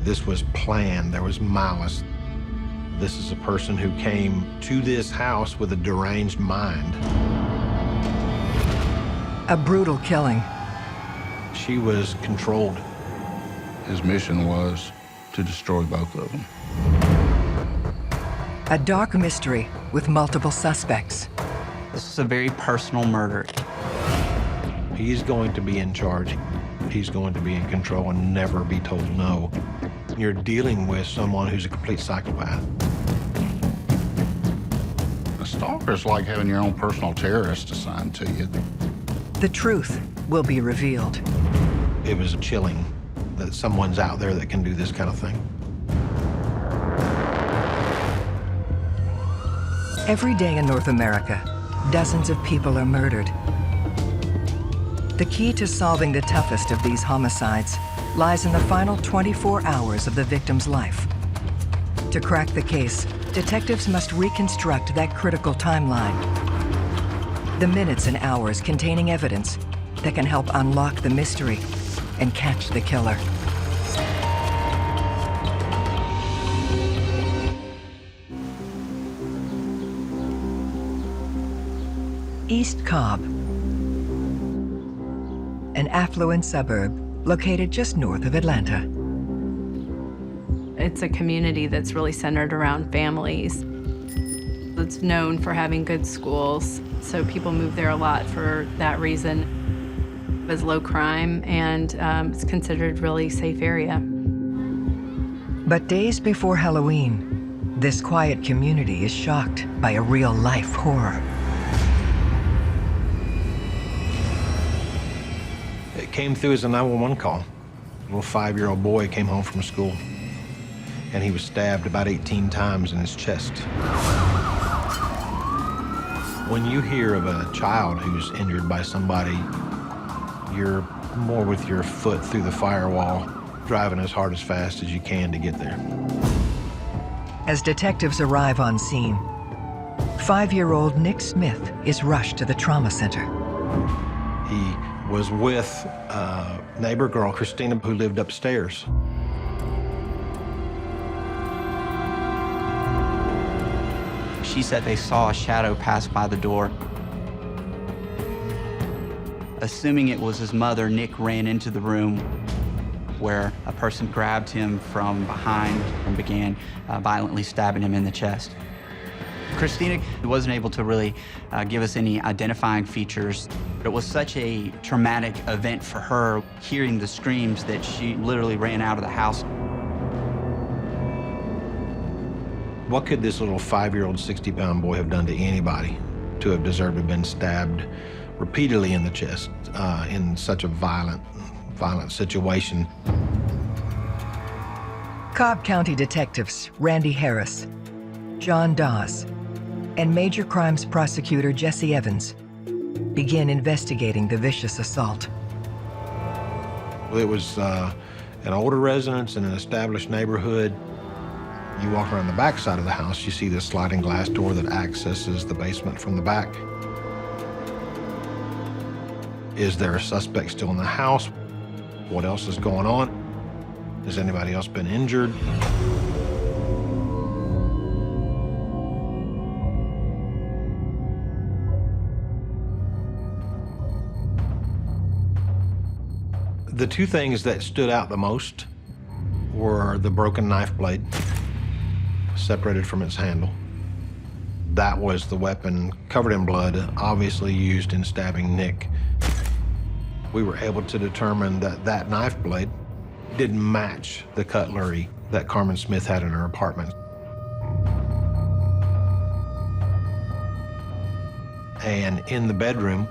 This was planned. There was malice. This is a person who came to this house with a deranged mind. A brutal killing. She was controlled. His mission was to destroy both of them. A dark mystery with multiple suspects. This is a very personal murder. He's going to be in charge. He's going to be in control and never be told no. You're dealing with someone who's a complete psychopath. A stalker is like having your own personal terrorist assigned to you. The truth will be revealed. It was chilling that someone's out there that can do this kind of thing. Every day in North America, dozens of people are murdered. The key to solving the toughest of these homicides lies in the final 24 hours of the victim's life. To crack the case, detectives must reconstruct that critical timeline. The minutes and hours containing evidence that can help unlock the mystery and catch the killer. East Cobb, an affluent suburb located just north of Atlanta. It's a community that's really centered around families. It's known for having good schools, so people move there a lot for that reason. It's low crime, and it's considered a really safe area. But days before Halloween, this quiet community is shocked by a real-life horror. It came through as a 911 call. A little 5-year-old boy came home from school, and he was stabbed about 18 times in his chest. When you hear of a child who's injured by somebody, you're more with your foot through the firewall, driving as hard as fast as you can to get there. As detectives arrive on scene, 5-year-old Nick Smith is rushed to the trauma center. He was with a neighbor girl, Christina, who lived upstairs. She said they saw a shadow pass by the door. Assuming it was his mother, Nick ran into the room where a person grabbed him from behind and began violently stabbing him in the chest. Christina wasn't able to really give us any identifying features. It was such a traumatic event for her, hearing the screams, that she literally ran out of the house. What could this little 5-year-old, 60-pound boy have done to anybody to have deserved to have been stabbed repeatedly in the chest in such a violent situation? Cobb County detectives Randy Harris, John Dawes, and Major Crimes Prosecutor Jesse Evans begin investigating the vicious assault. It was an older residence in an established neighborhood. You walk around the back side of the house, you see this sliding glass door that accesses the basement from the back. Is there a suspect still in the house? What else is going on? Has anybody else been injured? The two things that stood out the most were the broken knife blade, separated from its handle. That was the weapon covered in blood, obviously used in stabbing Nick. We were able to determine that that knife blade didn't match the cutlery that Carmen Smith had in her apartment. And in the bedroom,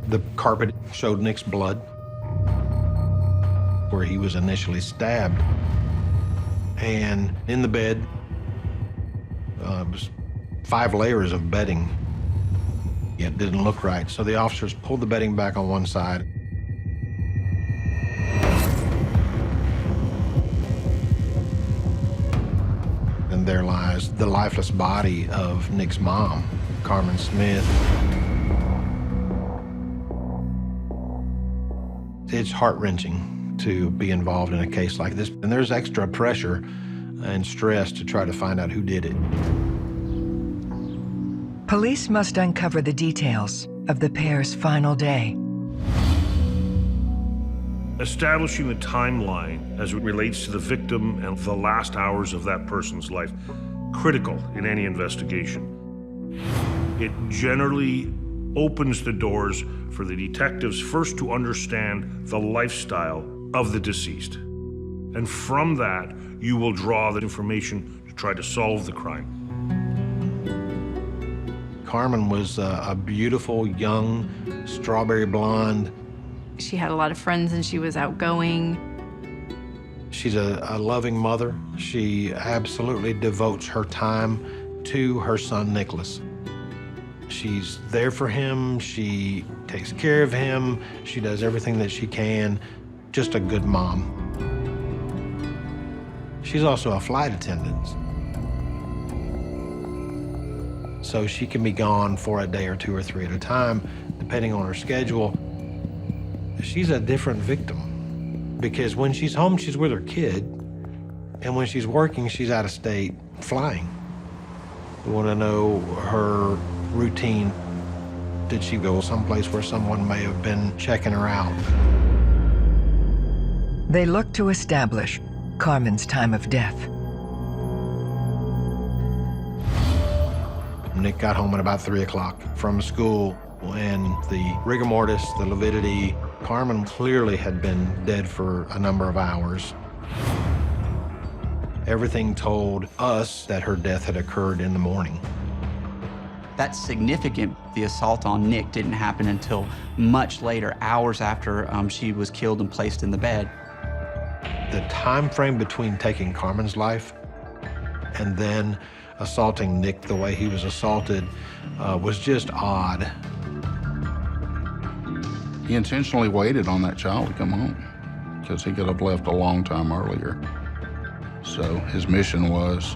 the carpet showed Nick's blood where he was initially stabbed. And in the bed was 5 layers of bedding. It didn't look right, so the officers pulled the bedding back on one side. And there lies the lifeless body of Nick's mom, Carmen Smith. It's heart-wrenching. to be involved in a case like this. And there's extra pressure and stress to try to find out who did it. Police must uncover the details of the pair's final day. Establishing the timeline as it relates to the victim and the last hours of that person's life, critical in any investigation. It generally opens the doors for the detectives first to understand the lifestyle of the deceased. And from that, you will draw the information to try to solve the crime. Carmen was a beautiful, young, strawberry blonde. She had a lot of friends and she was outgoing. She's a loving mother. She absolutely devotes her time to her son, Nicholas. She's there for him. She takes care of him. She does everything that she can. Just a good mom. She's also a flight attendant. So she can be gone for a day or two or three at a time, depending on her schedule. She's a different victim because when she's home, she's with her kid. And when she's working, she's out of state flying. We want to know her routine. Did she go someplace where someone may have been checking her out? They look to establish Carmen's time of death. Nick got home at about 3 o'clock from school, and the rigor mortis, the lividity, Carmen clearly had been dead for a number of hours. Everything told us that her death had occurred in the morning. That's significant. The assault on Nick didn't happen until much later, hours after she was killed and placed in the bed. The time frame between taking Carmen's life and then assaulting Nick the way he was assaulted was just odd. He intentionally waited on that child to come home because he could have left a long time earlier. So his mission was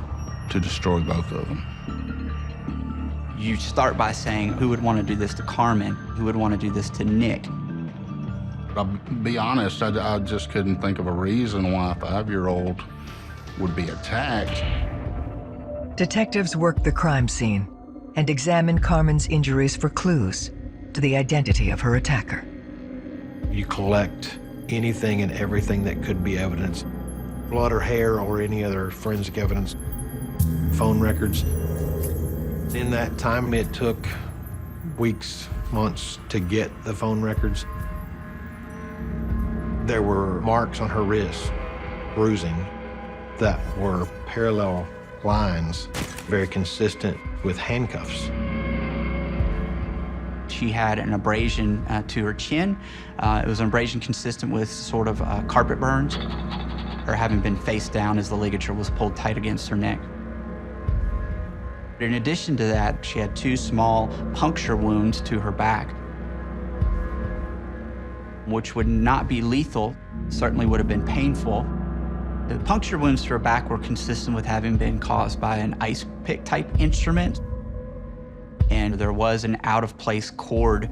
to destroy both of them. You start by saying, who would want to do this to Carmen? Who would want to do this to Nick? I'll be honest, I just couldn't think of a reason why a 5-year-old would be attacked. Detectives work the crime scene and examine Carmen's injuries for clues to the identity of her attacker. You collect anything and everything that could be evidence, blood or hair or any other forensic evidence, phone records. In that time, it took weeks, months to get the phone records. There were marks on her wrist, bruising, that were parallel lines, very consistent with handcuffs. She had an abrasion to her chin. It was an abrasion consistent with sort of carpet burns, or having been face down as the ligature was pulled tight against her neck. In addition to that, she had 2 small puncture wounds to her back, which would not be lethal, certainly would have been painful. The puncture wounds to her back were consistent with having been caused by an ice pick type instrument. And there was an out-of-place cord,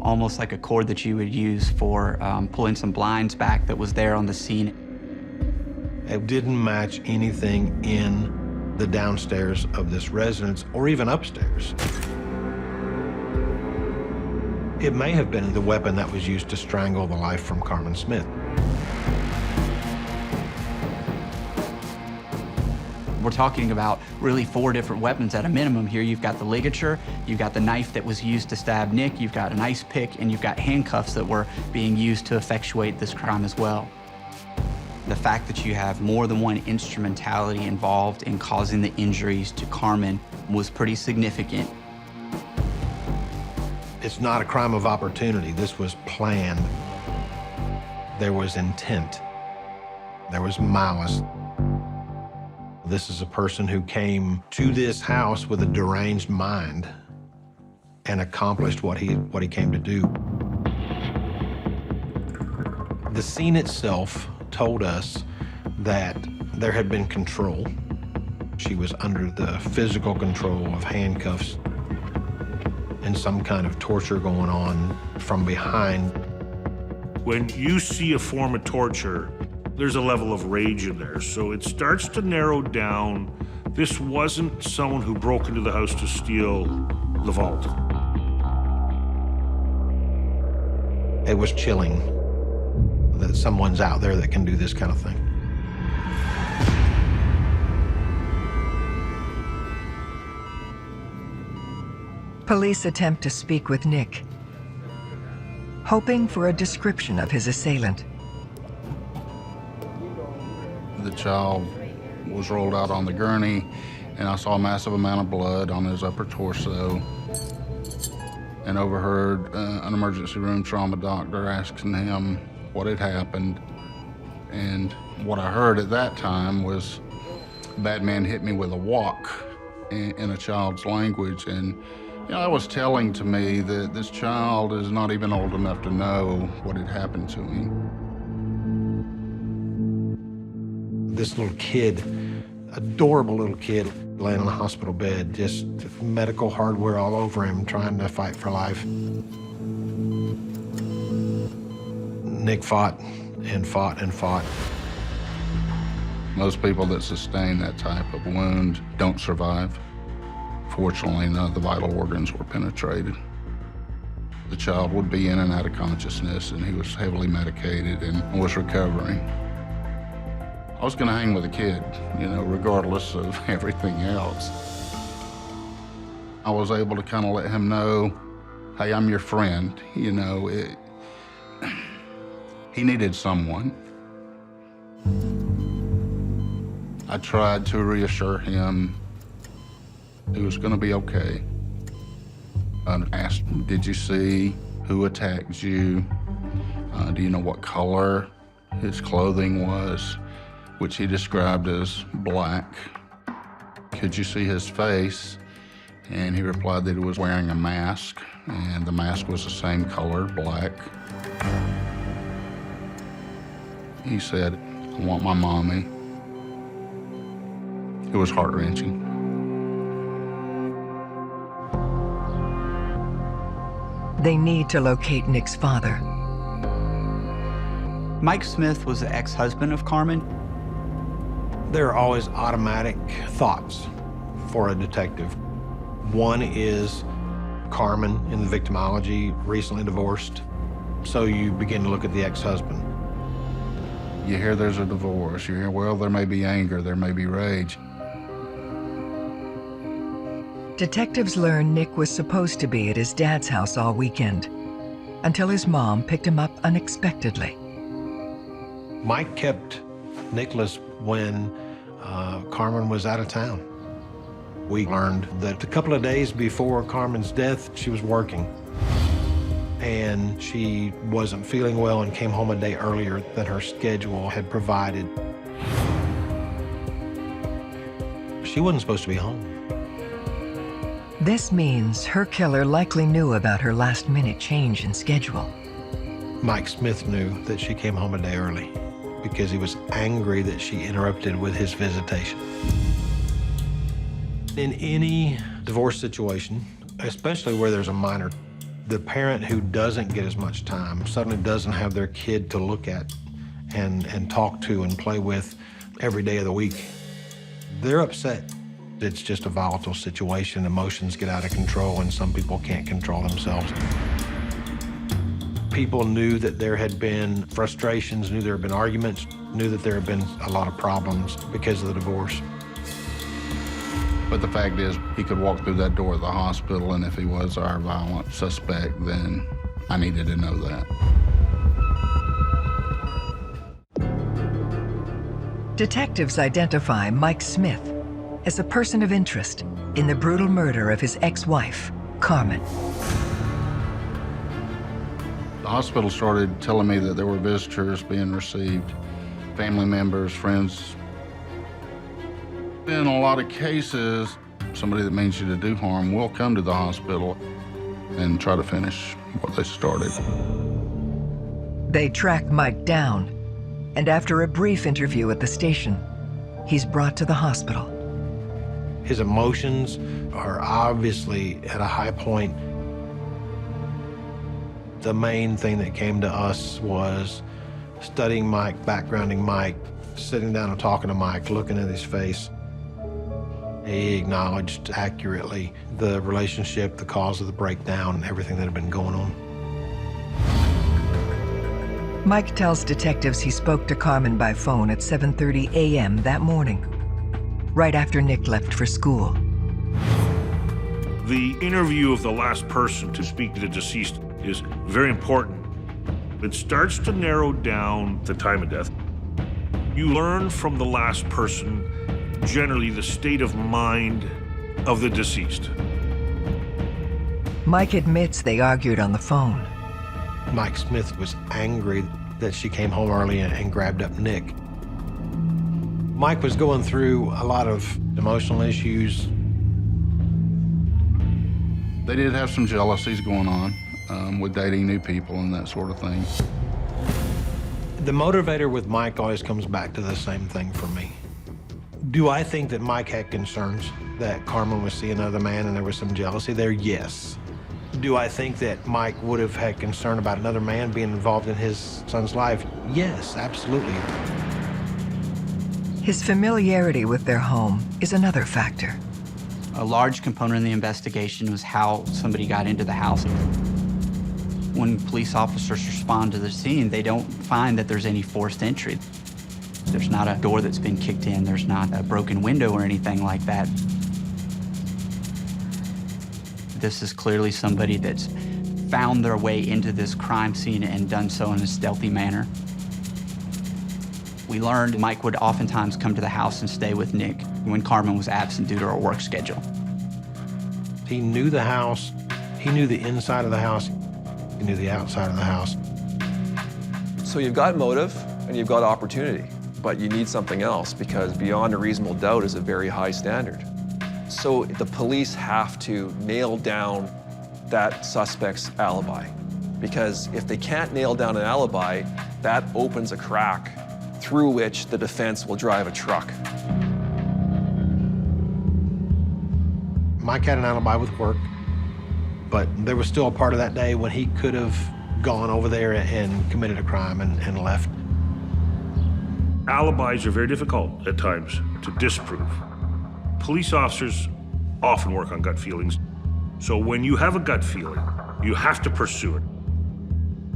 almost like a cord that you would use for pulling some blinds back, that was there on the scene. It didn't match anything in the downstairs of this residence or even upstairs. It may have been the weapon that was used to strangle the life from Carmen Smith. We're talking about really 4 different weapons at a minimum here. You've got the ligature, you've got the knife that was used to stab Nick, you've got an ice pick, and you've got handcuffs that were being used to effectuate this crime as well. The fact that you have more than one instrumentality involved in causing the injuries to Carmen was pretty significant. It's not a crime of opportunity. This was planned. There was intent. There was malice. This is a person who came to this house with a deranged mind and accomplished what he came to do. The scene itself told us that there had been control. She was under the physical control of handcuffs and some kind of torture going on from behind. When you see a form of torture, there's a level of rage in there. So it starts to narrow down. This wasn't someone who broke into the house to steal the vault. It was chilling that someone's out there that can do this kind of thing. Police attempt to speak with Nick, hoping for a description of his assailant. The child was rolled out on the gurney, and I saw a massive amount of blood on his upper torso, and overheard an emergency room trauma doctor asking him what had happened. And what I heard at that time was, "Bad man hit me with a wok," in a child's language. And that was telling to me that this child is not even old enough to know what had happened to him. This little kid, adorable little kid, laying on a hospital bed, just medical hardware all over him, trying to fight for life. Nick fought and fought and fought. Most people that sustain that type of wound don't survive. Fortunately, none of the vital organs were penetrated. The child would be in and out of consciousness, and he was heavily medicated and was recovering. I was gonna hang with the kid, regardless of everything else. I was able to kind of let him know, hey, I'm your friend, he needed someone. I tried to reassure him it was gonna be okay. I asked him, did you see who attacked you? Do you know what color his clothing was? Which he described as black. Could you see his face? And he replied that he was wearing a mask, and the mask was the same color, black. He said, I want my mommy. It was heart-wrenching. They need to locate Nick's father. Mike Smith was the ex-husband of Carmen. There are always automatic thoughts for a detective. One is Carmen in the victimology, recently divorced. So you begin to look at the ex-husband. You hear there's a divorce. You hear, well, there may be anger, there may be rage. Detectives learn Nick was supposed to be at his dad's house all weekend, until his mom picked him up unexpectedly. Mike kept Nicholas when Carmen was out of town. We learned that a couple of days before Carmen's death, she was working. And she wasn't feeling well and came home a day earlier than her schedule had provided. She wasn't supposed to be home. This means her killer likely knew about her last-minute change in schedule. Mike Smith knew that she came home a day early because he was angry that she interrupted with his visitation. In any divorce situation, especially where there's a minor, the parent who doesn't get as much time suddenly doesn't have their kid to look at and talk to and play with every day of the week. They're upset. It's just a volatile situation. Emotions get out of control, and some people can't control themselves. People knew that there had been frustrations, knew there had been arguments, knew that there had been a lot of problems because of the divorce. But the fact is, he could walk through that door of the hospital, and if he was our violent suspect, then I needed to know that. Detectives identify Mike Smith as a person of interest in the brutal murder of his ex-wife, Carmen. The hospital started telling me that there were visitors being received, family members, friends. In a lot of cases, somebody that means you to do harm will come to the hospital and try to finish what they started. They track Mike down, and after a brief interview at the station, he's brought to the hospital. His emotions are obviously at a high point. The main thing that came to us was studying Mike, backgrounding Mike, sitting down and talking to Mike, looking at his face. He acknowledged accurately the relationship, the cause of the breakdown, and everything that had been going on. Mike tells detectives he spoke to Carmen by phone at 7:30 a.m. that morning, right after Nick left for school. The interview of the last person to speak to the deceased is very important. It starts to narrow down the time of death. You learn from the last person generally the state of mind of the deceased. Mike admits they argued on the phone. Mike Smith was angry that she came home early and grabbed up Nick. Mike was going through a lot of emotional issues. They did have some jealousies going on with dating new people and that sort of thing. The motivator with Mike always comes back to the same thing for me. Do I think that Mike had concerns that Carmen was seeing another man and there was some jealousy there? Yes. Do I think that Mike would have had concern about another man being involved in his son's life? Yes, absolutely. His familiarity with their home is another factor. A large component of the investigation was how somebody got into the house. When police officers respond to the scene, they don't find that there's any forced entry. There's not a door that's been kicked in. There's not a broken window or anything like that. This is clearly somebody that's found their way into this crime scene and done so in a stealthy manner. We learned Mike would oftentimes come to the house and stay with Nick when Carmen was absent due to her work schedule. He knew the house. He knew the inside of the house. He knew the outside of the house. So you've got motive and you've got opportunity, but you need something else because beyond a reasonable doubt is a very high standard. So the police have to nail down that suspect's alibi, because if they can't nail down an alibi, that opens a crack through which the defense will drive a truck. Mike had an alibi with work, but there was still a part of that day when he could have gone over there and committed a crime and left. Alibis are very difficult at times to disprove. Police officers often work on gut feelings. So when you have a gut feeling, you have to pursue it.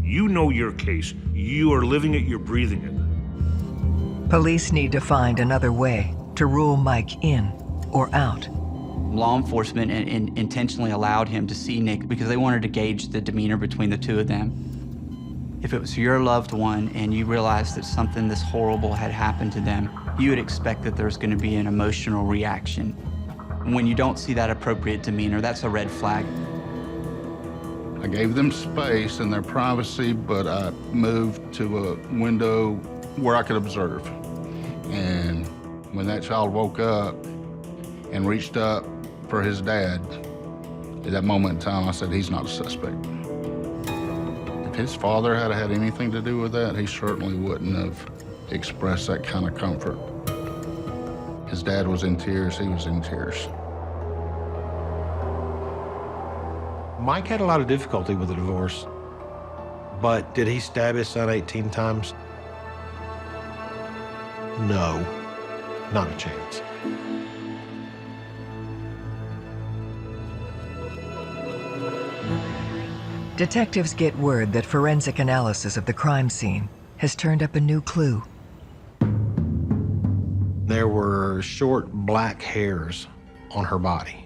You know your case. You are living it, you're breathing it. Police need to find another way to rule Mike in or out. Law enforcement intentionally allowed him to see Nick because they wanted to gauge the demeanor between the two of them. If it was your loved one and you realized that something this horrible had happened to them, you would expect that there's going to be an emotional reaction. When you don't see that appropriate demeanor, that's a red flag. I gave them space and their privacy, but I moved to a window where I could observe. And when that child woke up and reached up for his dad, at that moment in time, I said, he's not a suspect. If his father had had anything to do with that, he certainly wouldn't have expressed that kind of comfort. His dad was in tears, he was in tears. Mike had a lot of difficulty with the divorce, but did he stab his son 18 times? No, not a chance. Detectives get word that forensic analysis of the crime scene has turned up a new clue. There were short black hairs on her body.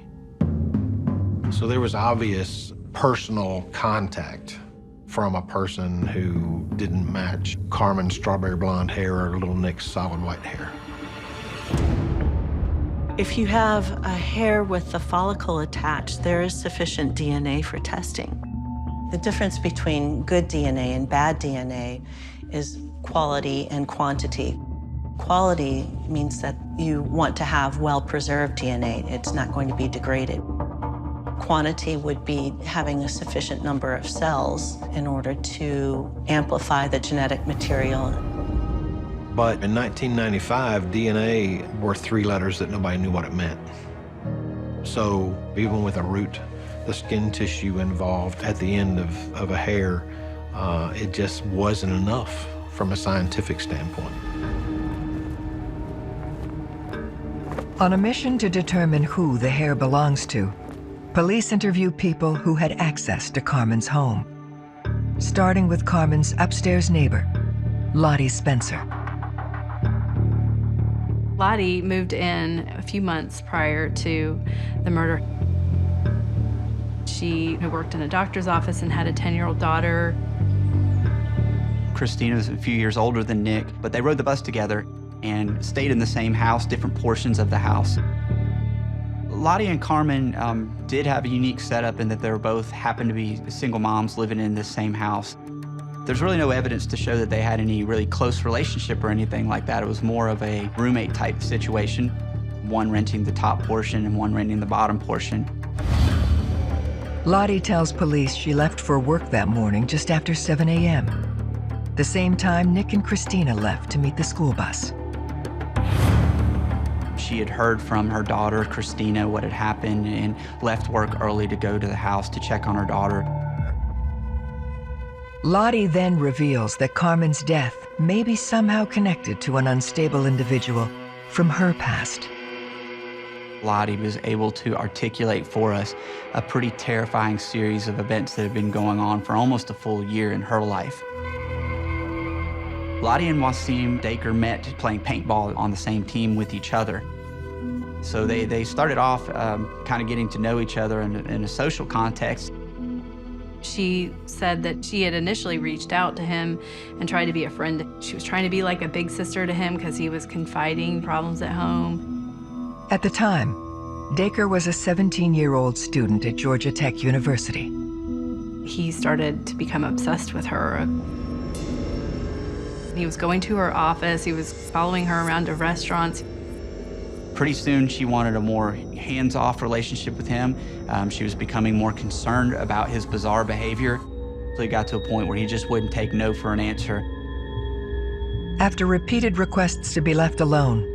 So there was obvious personal contact from a person who didn't match Carmen's strawberry blonde hair or little Nick's solid white hair. If you have a hair with the follicle attached, there is sufficient DNA for testing. The difference between good DNA and bad DNA is quality and quantity. Quality means that you want to have well-preserved DNA. It's not going to be degraded. Quantity would be having a sufficient number of cells in order to amplify the genetic material. But in 1995, DNA were 3 letters that nobody knew what it meant. So even with a root the skin tissue involved at the end of a hair, it just wasn't enough from a scientific standpoint. On a mission to determine who the hair belongs to, police interview people who had access to Carmen's home, starting with Carmen's upstairs neighbor, Lottie Spencer. Lottie moved in a few months prior to the murder. She worked in a doctor's office and had a 10-year-old daughter. Christina was a few years older than Nick, but they rode the bus together and stayed in the same house, different portions of the house. Lottie and Carmen did have a unique setup in that they were both happened to be single moms living in this same house. There's really no evidence to show that they had any really close relationship or anything like that. It was more of a roommate type situation, one renting the top portion and one renting the bottom portion. Lottie tells police she left for work that morning just after 7 a.m., the same time Nick and Christina left to meet the school bus. She had heard from her daughter, Christina, what had happened and left work early to go to the house to check on her daughter. Lottie then reveals that Carmen's death may be somehow connected to an unstable individual from her past. Lottie was able to articulate for us a pretty terrifying series of events that have been going on for almost a full year in her life. Lottie and Wasim Daker met playing paintball on the same team with each other. So they started off kind of getting to know each other in a social context. She said that she had initially reached out to him and tried to be a friend. She was trying to be like a big sister to him because he was confiding problems at home. At the time, Daker was a 17-year-old student at Georgia Tech University. He started to become obsessed with her. He was going to her office. He was following her around to restaurants. Pretty soon, she wanted a more hands-off relationship with him. She was becoming more concerned about his bizarre behavior. So it got to a point where he just wouldn't take no for an answer. After repeated requests to be left alone,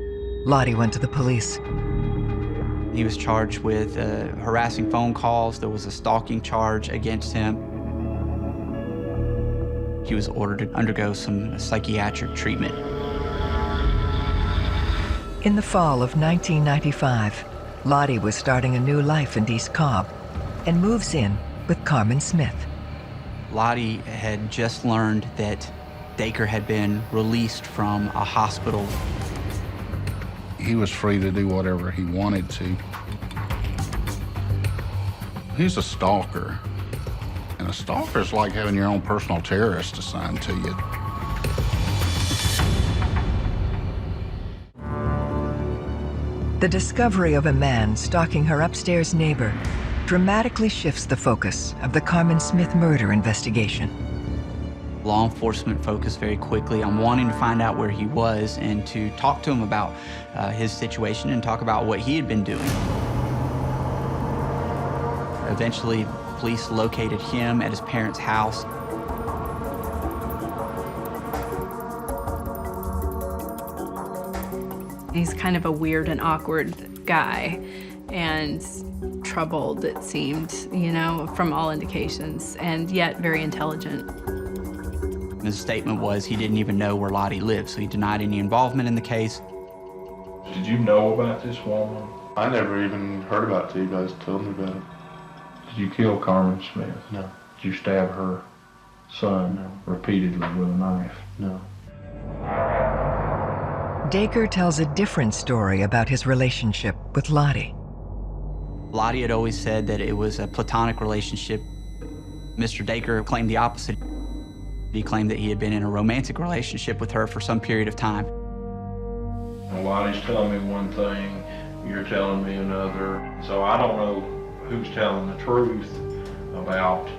Lottie went to the police. He was charged with harassing phone calls. There was a stalking charge against him. He was ordered to undergo some psychiatric treatment. In the fall of 1995, Lottie was starting a new life in East Cobb and moves in with Carmen Smith. Lottie had just learned that Daker had been released from a hospital. He was free to do whatever he wanted to. He's a stalker. And a stalker is like having your own personal terrorist assigned to you. The discovery of a man stalking her upstairs neighbor dramatically shifts the focus of the Carmen Smith murder investigation. Law enforcement focused very quickly on wanting to find out where he was and to talk to him about his situation and talk about what he had been doing. Eventually, police located him at his parents' house. He's kind of a weird and awkward guy and troubled, it seemed, you know, from all indications, and yet very intelligent. His statement was he didn't even know where Lottie lived, so he denied any involvement in the case. Did you know about this woman? I never even heard about it till you guys told me about it. Did you kill Carmen Smith? No. Did you stab her son repeatedly with a knife? No. Daker tells a different story about his relationship with Lottie. Lottie had always said that it was a platonic relationship. Mr. Daker claimed the opposite. He claimed that he had been in a romantic relationship with her for some period of time. Well, Lottie's telling me one thing, you're telling me another. So I don't know who's telling the truth about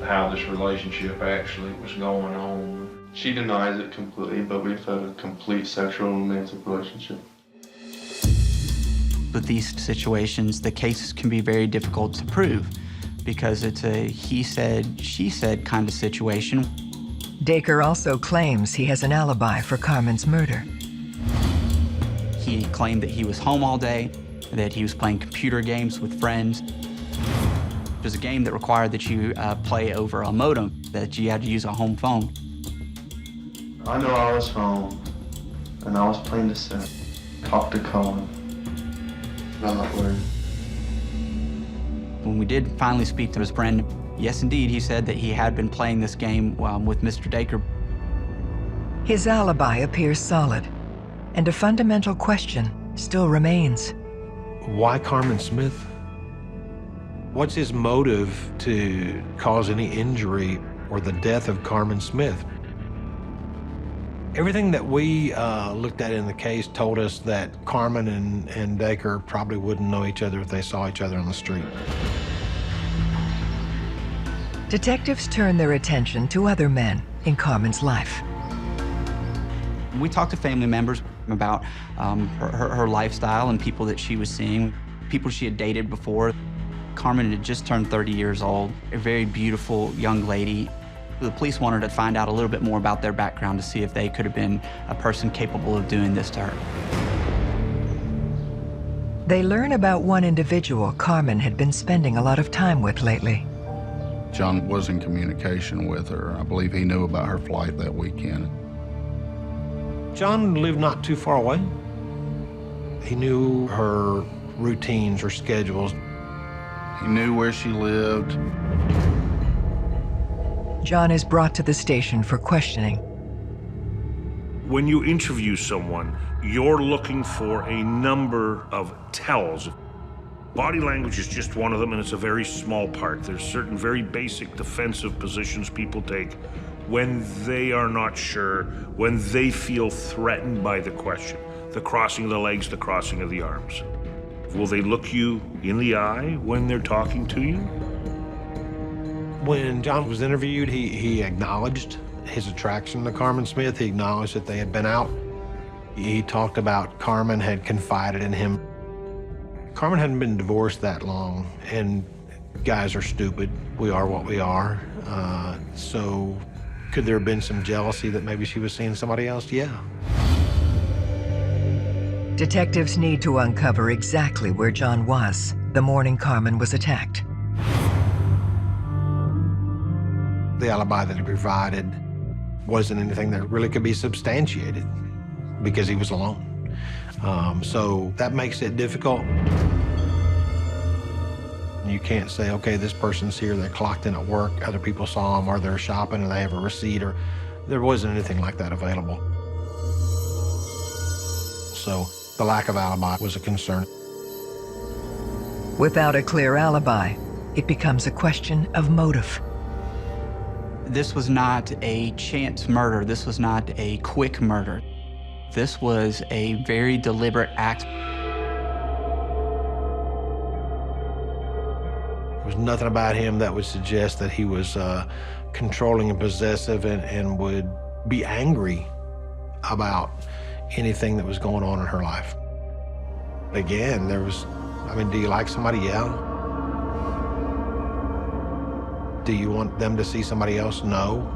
how this relationship actually was going on. She denies it completely, but we've had a complete sexual romantic relationship. With these situations, the cases can be very difficult to prove because it's a he said, she said kind of situation. Daker also claims he has an alibi for Carmen's murder. He claimed that he was home all day, that he was playing computer games with friends. It was a game that required that you play over a modem, that you had to use a home phone. I know I was home, and I was playing the set. Talk to Colin. I'm not worried. When we did finally speak to his friend, yes, indeed, he said that he had been playing this game with Mr. Daker. His alibi appears solid, and a fundamental question still remains. Why Carmen Smith? What's his motive to cause any injury or the death of Carmen Smith? Everything that we looked at in the case told us that Carmen and Daker probably wouldn't know each other if they saw each other on the street. Detectives turn their attention to other men in Carmen's life. We talked to family members about her lifestyle and people that she was seeing, people she had dated before. Carmen had just turned 30 years old, a very beautiful young lady. The police wanted to find out a little bit more about their background to see if they could have been a person capable of doing this to her. They learn about one individual Carmen had been spending a lot of time with lately. John was in communication with her. I believe he knew about her flight that weekend. John lived not too far away. He knew her routines, her schedules. He knew where she lived. John is brought to the station for questioning. When you interview someone, you're looking for a number of tells. Body language is just one of them, and it's a very small part. There's certain very basic defensive positions people take when they are not sure, when they feel threatened by the question. The crossing of the legs, the crossing of the arms. Will they look you in the eye when they're talking to you? When John was interviewed, he acknowledged his attraction to Carmen Smith. He acknowledged that they had been out. He talked about Carmen had confided in him. Carmen hadn't been divorced that long, and guys are stupid. We are what we are. So could there have been some jealousy that maybe she was seeing somebody else? Yeah. Detectives need to uncover exactly where John was the morning Carmen was attacked. The alibi that he provided wasn't anything that really could be substantiated because he was alone. So that makes it difficult. You can't say, okay, this person's here, they're clocked in at work, other people saw them, or they're shopping and they have a receipt, or there wasn't anything like that available. So the lack of alibi was a concern. Without a clear alibi, it becomes a question of motive. This was not a chance murder. This was not a quick murder. This was a very deliberate act. There was nothing about him that would suggest that he was controlling and possessive and would be angry about anything that was going on in her life. Again, do you like somebody? Yeah. Do you want them to see somebody else? No.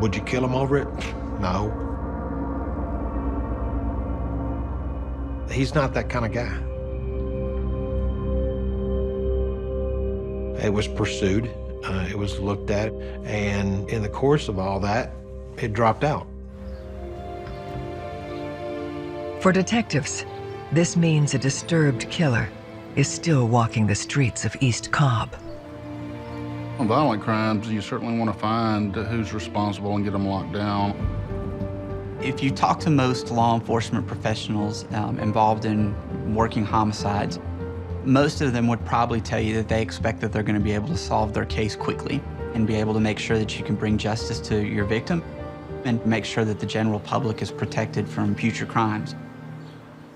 Would you kill him over it? No. He's not that kind of guy. It was pursued, it was looked at, and in the course of all that, it dropped out. For detectives, this means a disturbed killer is still walking the streets of East Cobb. On violent crimes, you certainly want to find who's responsible and get them locked down. If you talk to most law enforcement professionals involved in working homicides, most of them would probably tell you that they expect that they're going to be able to solve their case quickly and be able to make sure that you can bring justice to your victim and make sure that the general public is protected from future crimes.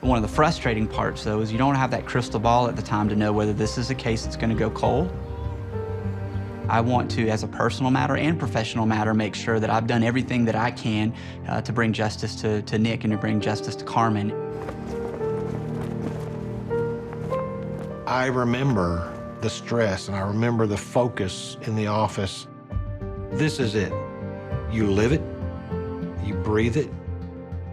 One of the frustrating parts, though, is you don't have that crystal ball at the time to know whether this is a case that's going to go cold. I want to, as a personal matter and professional matter, make sure that I've done everything that I can to bring justice to Nick and to bring justice to Carmen. I remember the stress and I remember the focus in the office. This is it. You live it, you breathe it,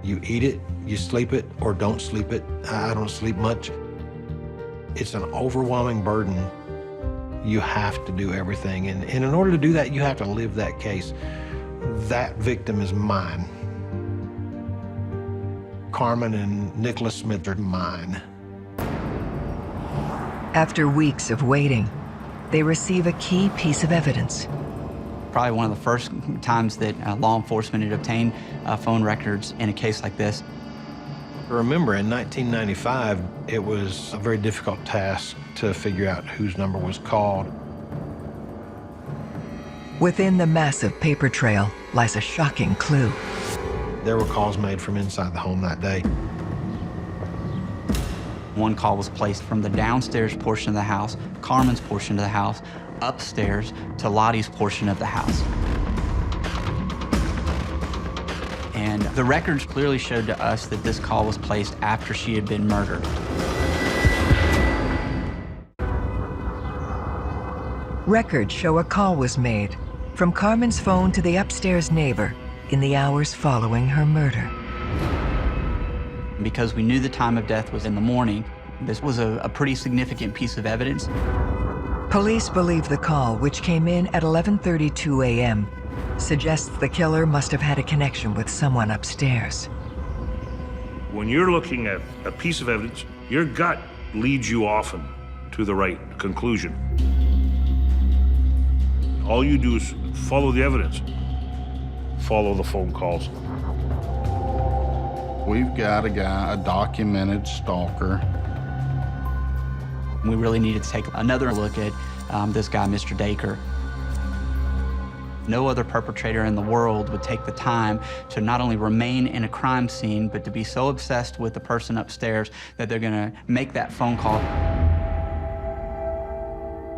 you eat it, you sleep it or don't sleep it. I don't sleep much. It's an overwhelming burden. You have to do everything. And in order to do that, you have to live that case. That victim is mine. Carmen and Nicholas Smith are mine. After weeks of waiting, they receive a key piece of evidence. Probably one of the first times that law enforcement had obtained phone records in a case like this. Remember, in 1995, it was a very difficult task to figure out whose number was called. Within the massive paper trail lies a shocking clue. There were calls made from inside the home that day. One call was placed from the downstairs portion of the house, Carmen's portion of the house, upstairs to Lottie's portion of the house. And the records clearly showed to us that this call was placed after she had been murdered. Records show a call was made from Carmen's phone to the upstairs neighbor in the hours following her murder. Because we knew the time of death was in the morning, this was a pretty significant piece of evidence. Police believe the call, which came in at 11:32 a.m., suggests the killer must have had a connection with someone upstairs. When you're looking at a piece of evidence, your gut leads you often to the right conclusion. All you do is follow the evidence, follow the phone calls. We've got a guy, a documented stalker. We really needed to take another look at this guy, Mr. Daker. No other perpetrator in the world would take the time to not only remain in a crime scene, but to be so obsessed with the person upstairs that they're gonna make that phone call.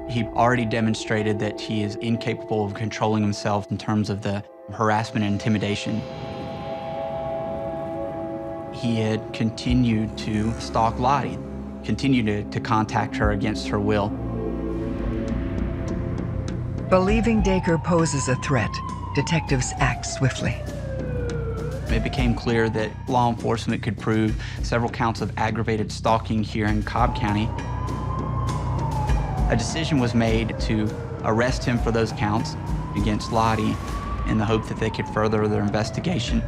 He already demonstrated that he is incapable of controlling himself in terms of the harassment and intimidation. He had continued to stalk Lottie, continued to contact her against her will. Believing Daker poses a threat, detectives act swiftly. It became clear that law enforcement could prove several counts of aggravated stalking here in Cobb County. A decision was made to arrest him for those counts against Lottie in the hope that they could further their investigation.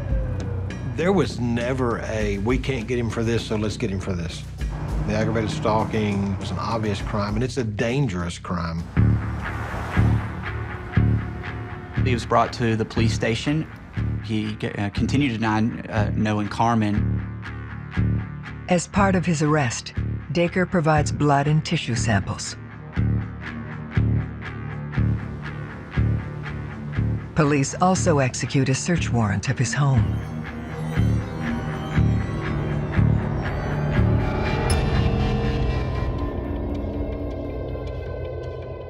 There was never a, we can't get him for this, so let's get him for this. The aggravated stalking was an obvious crime, and it's a dangerous crime. He was brought to the police station. He continued to deny knowing Carmen. As part of his arrest, Daker provides blood and tissue samples. Police also execute a search warrant of his home.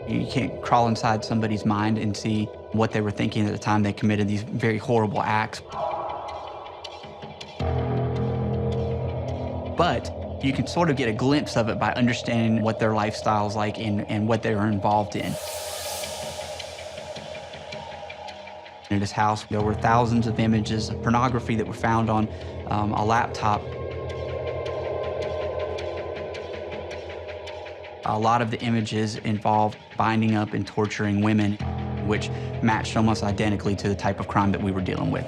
You can't crawl inside somebody's mind and see what they were thinking at the time they committed these very horrible acts. But you can sort of get a glimpse of it by understanding what their lifestyle's like and what they were involved in. In his house, there were thousands of images of pornography that were found on a laptop. A lot of the images involved binding up and torturing women, which matched almost identically to the type of crime that we were dealing with.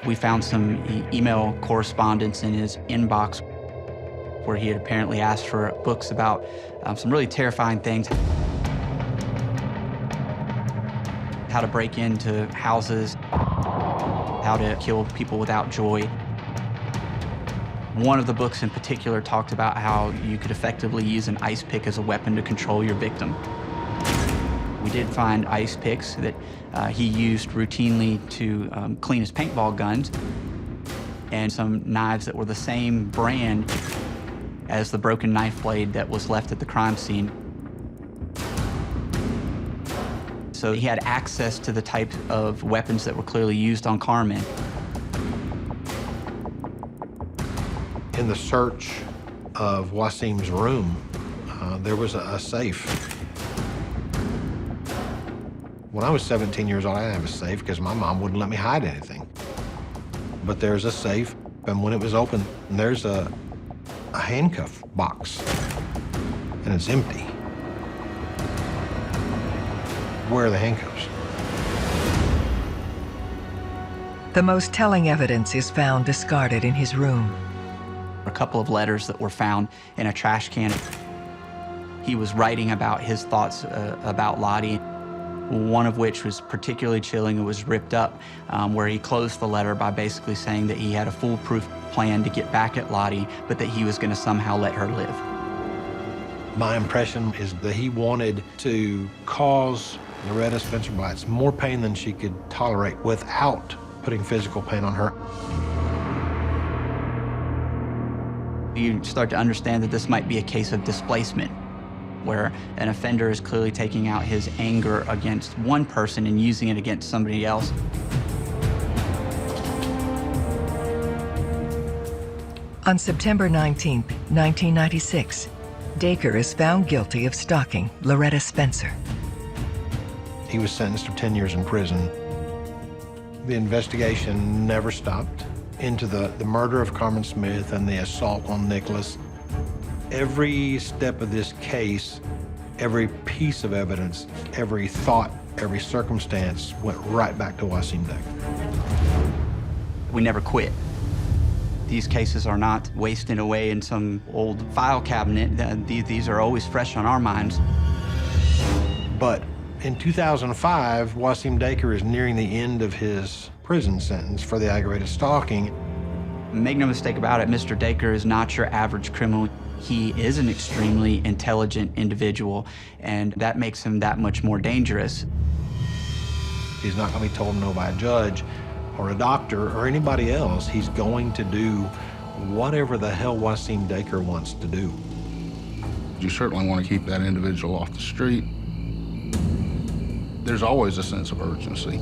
We found some email correspondence in his inbox where he had apparently asked for books about some really terrifying things. How to break into houses, how to kill people without joy. One of the books in particular talked about how you could effectively use an ice pick as a weapon to control your victim. We did find ice picks that he used routinely to clean his paintball guns, and some knives that were the same brand as the broken knife blade that was left at the crime scene. So he had access to the type of weapons that were clearly used on Carmen. In the search of Wasim's room, there was a safe. When I was 17 years old, I didn't have a safe because my mom wouldn't let me hide anything. But there's a safe. And when it was open, there's a handcuff box, and it's empty. Where are the handcuffs? The most telling evidence is found discarded in his room. A couple of letters that were found in a trash can. He was writing about his thoughts about Lottie, one of which was particularly chilling. It was ripped up, where he closed the letter by basically saying that he had a foolproof plan to get back at Lottie, but that he was going to somehow let her live. My impression is that he wanted to cause Loretta Spencer Blatz more pain than she could tolerate without putting physical pain on her. You start to understand that this might be a case of displacement, where an offender is clearly taking out his anger against one person and using it against somebody else. On September 19, 1996, Daker is found guilty of stalking Loretta Spencer. He was sentenced to 10 years in prison. The investigation never stopped into the murder of Carmen Smith and the assault on Nicholas. Every step of this case, every piece of evidence, every thought, every circumstance went right back to Wasim Daker. We never quit. These cases are not wasting away in some old file cabinet. These are always fresh on our minds. But in 2005, Wasim Daker is nearing the end of his prison sentence for the aggravated stalking. Make no mistake about it, Mr. Daker is not your average criminal. He is an extremely intelligent individual, and that makes him that much more dangerous. He's not going to be told no by a judge or a doctor or anybody else. He's going to do whatever the hell Wasim Daker wants to do. You certainly want to keep that individual off the street. There's always a sense of urgency,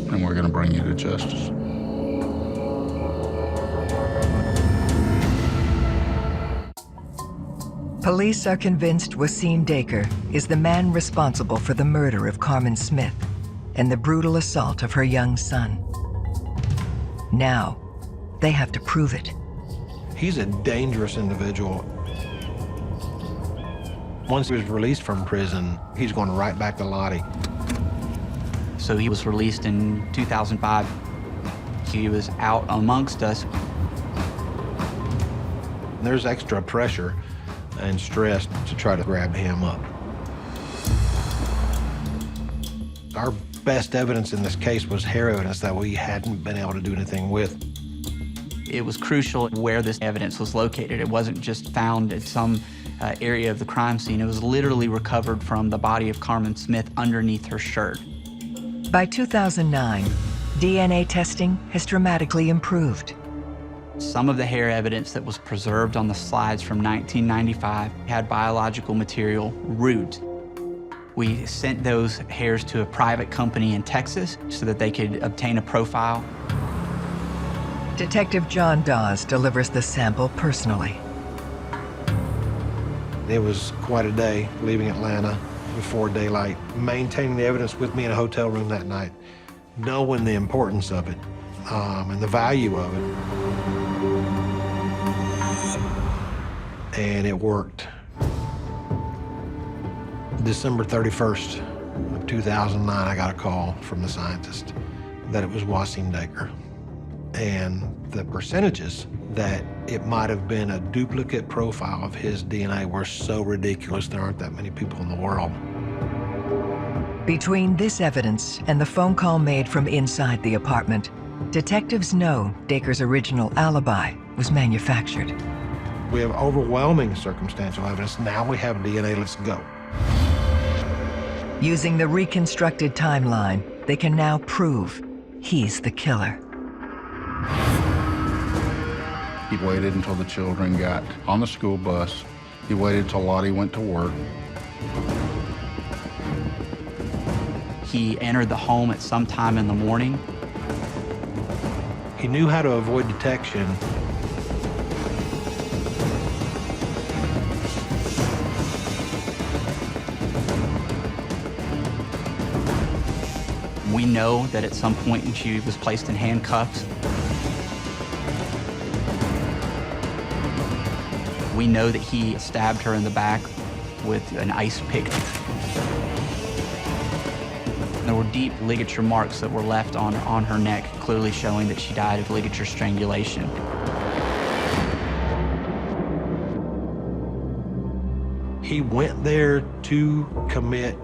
and we're going to bring you to justice. Police are convinced Wasim Daker is the man responsible for the murder of Carmen Smith and the brutal assault of her young son. Now, they have to prove it. He's a dangerous individual. Once he was released from prison, he's going right back to Lottie. So he was released in 2005. He was out amongst us. There's extra pressure and stress to try to grab him up. Our best evidence in this case was hair evidence that we hadn't been able to do anything with. It was crucial where this evidence was located. It wasn't just found at some area of the crime scene. It was literally recovered from the body of Carmen Smith underneath her shirt. By 2009, DNA testing has dramatically improved. Some of the hair evidence that was preserved on the slides from 1995 had biological material root. We sent those hairs to a private company in Texas so that they could obtain a profile. Detective John Dawes delivers the sample personally. It was quite a day leaving Atlanta before daylight, maintaining the evidence with me in a hotel room that night, knowing the importance of it and the value of it. And it worked. December 31st of 2009, I got a call from the scientist that it was Wasim Daker. And the percentages that it might have been a duplicate profile of his DNA were so ridiculous. There aren't that many people in the world. Between this evidence and the phone call made from inside the apartment, detectives know Daker's original alibi was manufactured. We have overwhelming circumstantial evidence. Now we have DNA, let's go. Using the reconstructed timeline, they can now prove he's the killer. He waited until the children got on the school bus. He waited till Lottie went to work. He entered the home at some time in the morning. He knew how to avoid detection. We know that at some point she was placed in handcuffs. We know that he stabbed her in the back with an ice pick. There were deep ligature marks that were left on her neck, clearly showing that she died of ligature strangulation. He went there to commit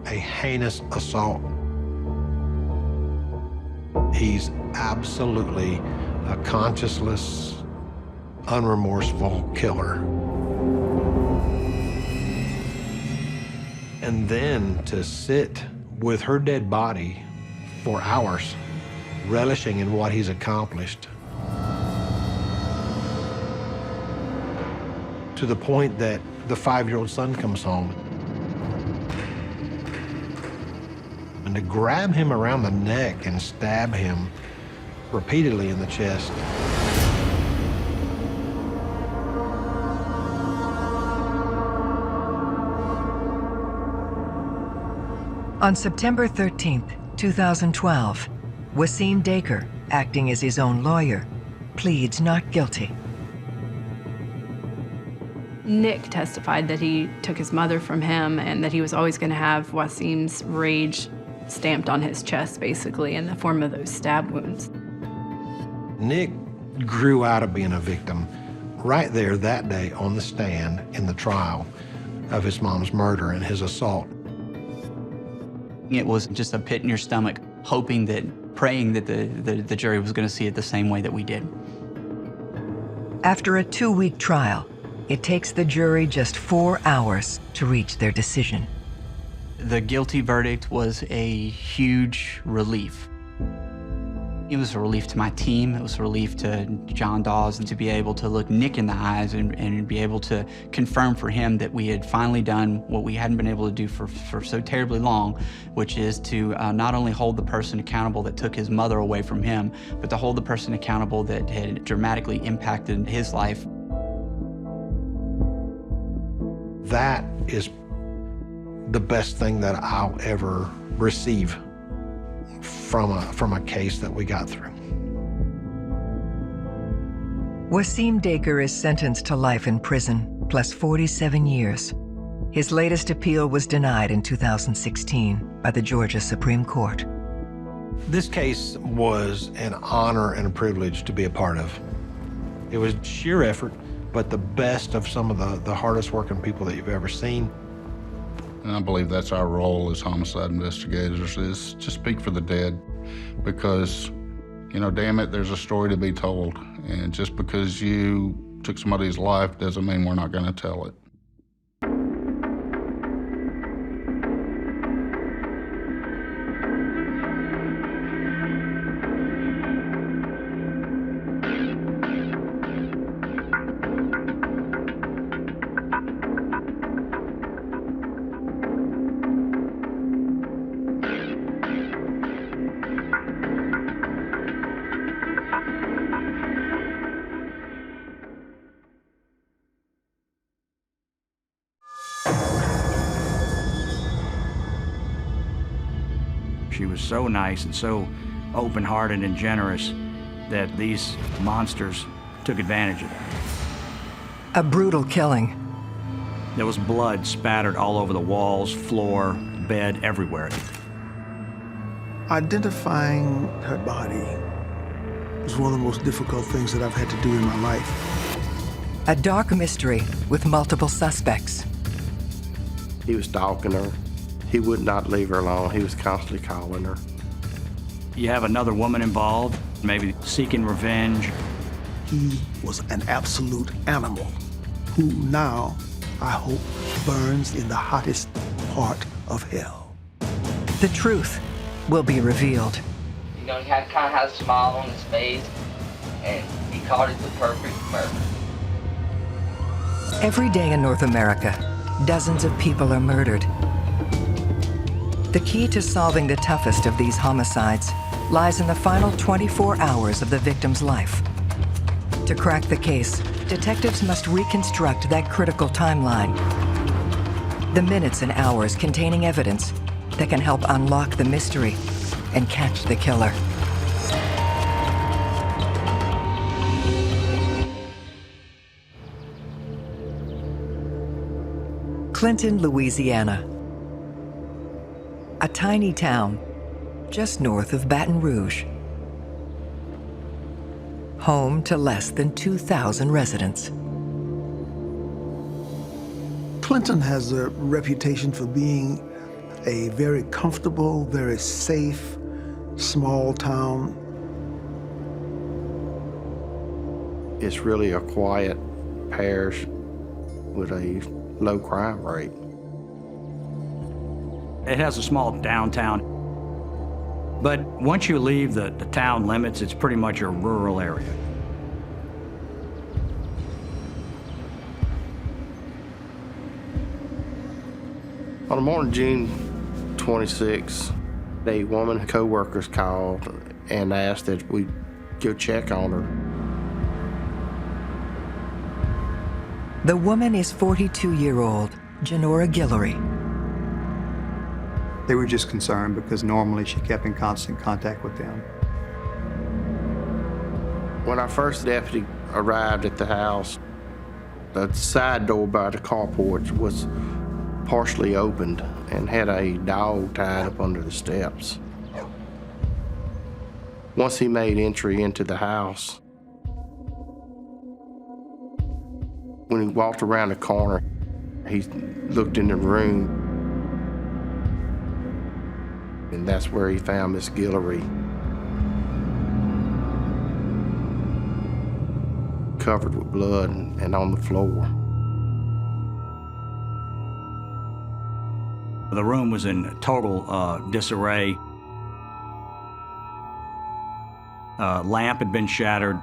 a heinous assault. He's absolutely a conscienceless, unremorseful killer. And then to sit with her dead body for hours, relishing in what he's accomplished, to the point that the 5-year-old son comes home. And to grab him around the neck and stab him repeatedly in the chest. On September 13th, 2012, Wasim Daker, acting as his own lawyer, pleads not guilty. Nick testified that he took his mother from him and that he was always going to have Wasim's rage stamped on his chest, basically, in the form of those stab wounds. Nick grew out of being a victim right there that day on the stand in the trial of his mom's murder and his assault. It was just a pit in your stomach, praying that the jury was going to see it the same way that we did. After a 2-week trial, it takes the jury just 4 hours to reach their decision. The guilty verdict was a huge relief. It was a relief to my team. It was a relief to John Dawes, and to be able to look Nick in the eyes and be able to confirm for him that we had finally done what we hadn't been able to do for so terribly long, which is to not only hold the person accountable that took his mother away from him, but to hold the person accountable that had dramatically impacted his life. That is the best thing that I'll ever receive from a case that we got through. Wasim Daker is sentenced to life in prison, plus 47 years. His latest appeal was denied in 2016 by the Georgia Supreme Court. This case was an honor and a privilege to be a part of. It was sheer effort, but the best of some of the hardest working people that you've ever seen. And I believe that's our role as homicide investigators, is to speak for the dead, because, you know, damn it, there's a story to be told. And just because you took somebody's life doesn't mean we're not going to tell it. She was so nice and so open-hearted and generous that these monsters took advantage of that. A brutal killing. There was blood spattered all over the walls, floor, bed, everywhere. Identifying her body was one of the most difficult things that I've had to do in my life. A dark mystery with multiple suspects. He was stalking her. He would not leave her alone. He was constantly calling her. You have another woman involved, maybe seeking revenge. He was an absolute animal who now, I hope, burns in the hottest part of hell. The truth will be revealed. You know, he kind of had a smile on his face, and he called it the perfect murder. Every day in North America, dozens of people are murdered. The key to solving the toughest of these homicides lies in the final 24 hours of the victim's life. To crack the case, detectives must reconstruct that critical timeline. The minutes and hours containing evidence that can help unlock the mystery and catch the killer. Clinton, Louisiana. A tiny town just north of Baton Rouge. Home to less than 2,000 residents. Clinton has a reputation for being a very comfortable, very safe, small town. It's really a quiet parish with a low crime rate. It has a small downtown, but once you leave the town limits, it's pretty much a rural area. On the morning of June 26, a woman co-workers called and asked that we go check on her. The woman is 42-year-old Janora Gillery. They were just concerned because normally she kept in constant contact with them. When our first deputy arrived at the house, the side door by the carport was partially opened and had a dog tied up under the steps. Once he made entry into the house, when he walked around the corner, he looked in the room, and that's where he found Miss Gillery, covered with blood and on the floor. The room was in total disarray. Lamp had been shattered.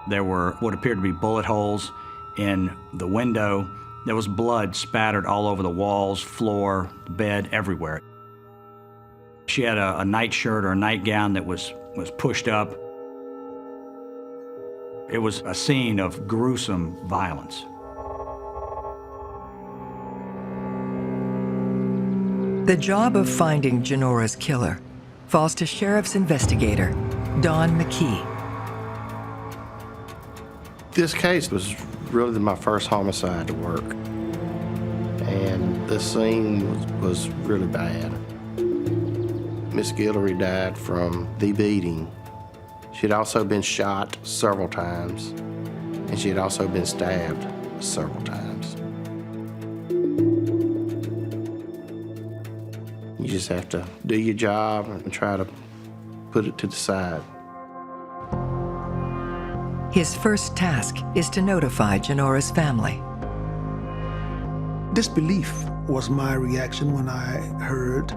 There were what appeared to be bullet holes in the window. There was blood spattered all over the walls, floor, bed, everywhere. She had a nightshirt or a nightgown that was pushed up. It was a scene of gruesome violence. The job of finding Janora's killer falls to sheriff's investigator, Don McKee. This case was really my first homicide to work, and the scene was really bad. Miss Gillery died from the beating. She had also been shot several times, and she had also been stabbed several times. You just have to do your job and try to put it to the side. His first task is to notify Janora's family. Disbelief was my reaction when I heard.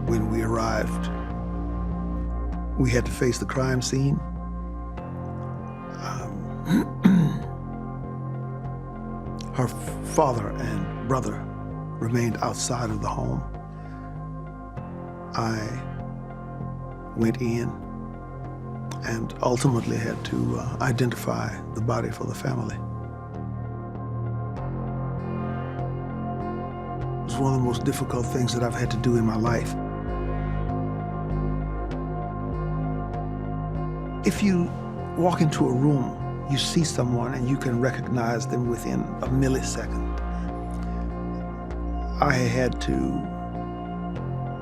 When we arrived, we had to face the crime scene. Her father and brother remained outside of the home. I went in and ultimately had to identify the body for the family. It was one of the most difficult things that I've had to do in my life. If you walk into a room, you see someone and you can recognize them within a millisecond. I had to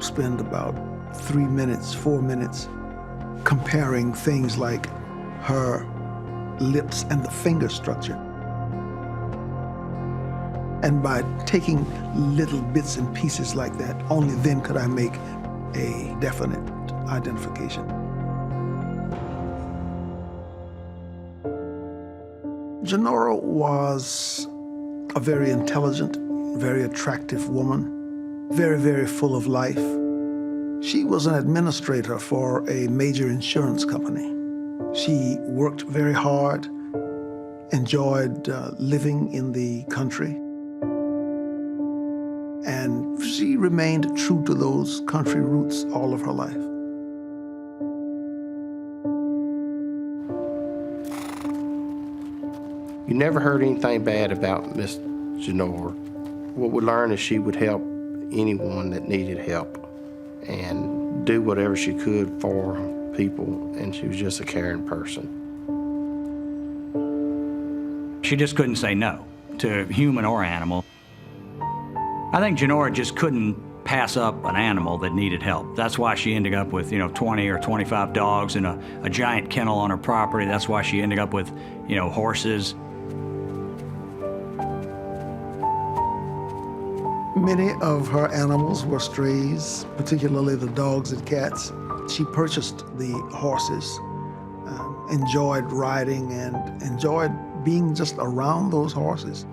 spend about 3 minutes, 4 minutes comparing things like her lips and the finger structure. And by taking little bits and pieces like that, only then could I make a definite identification. Janora was a very intelligent, very attractive woman, very, very full of life. She was an administrator for a major insurance company. She worked very hard, enjoyed living in the country, and she remained true to those country roots all of her life. You never heard anything bad about Miss Janora. What we learned is she would help anyone that needed help and do whatever she could for people, and she was just a caring person. She just couldn't say no to human or animal. I think Janora just couldn't pass up an animal that needed help. That's why she ended up with, 20 or 25 dogs and a giant kennel on her property. That's why she ended up with, horses. Many of her animals were strays, particularly the dogs and cats. She purchased the horses, enjoyed riding and enjoyed being just around those horses.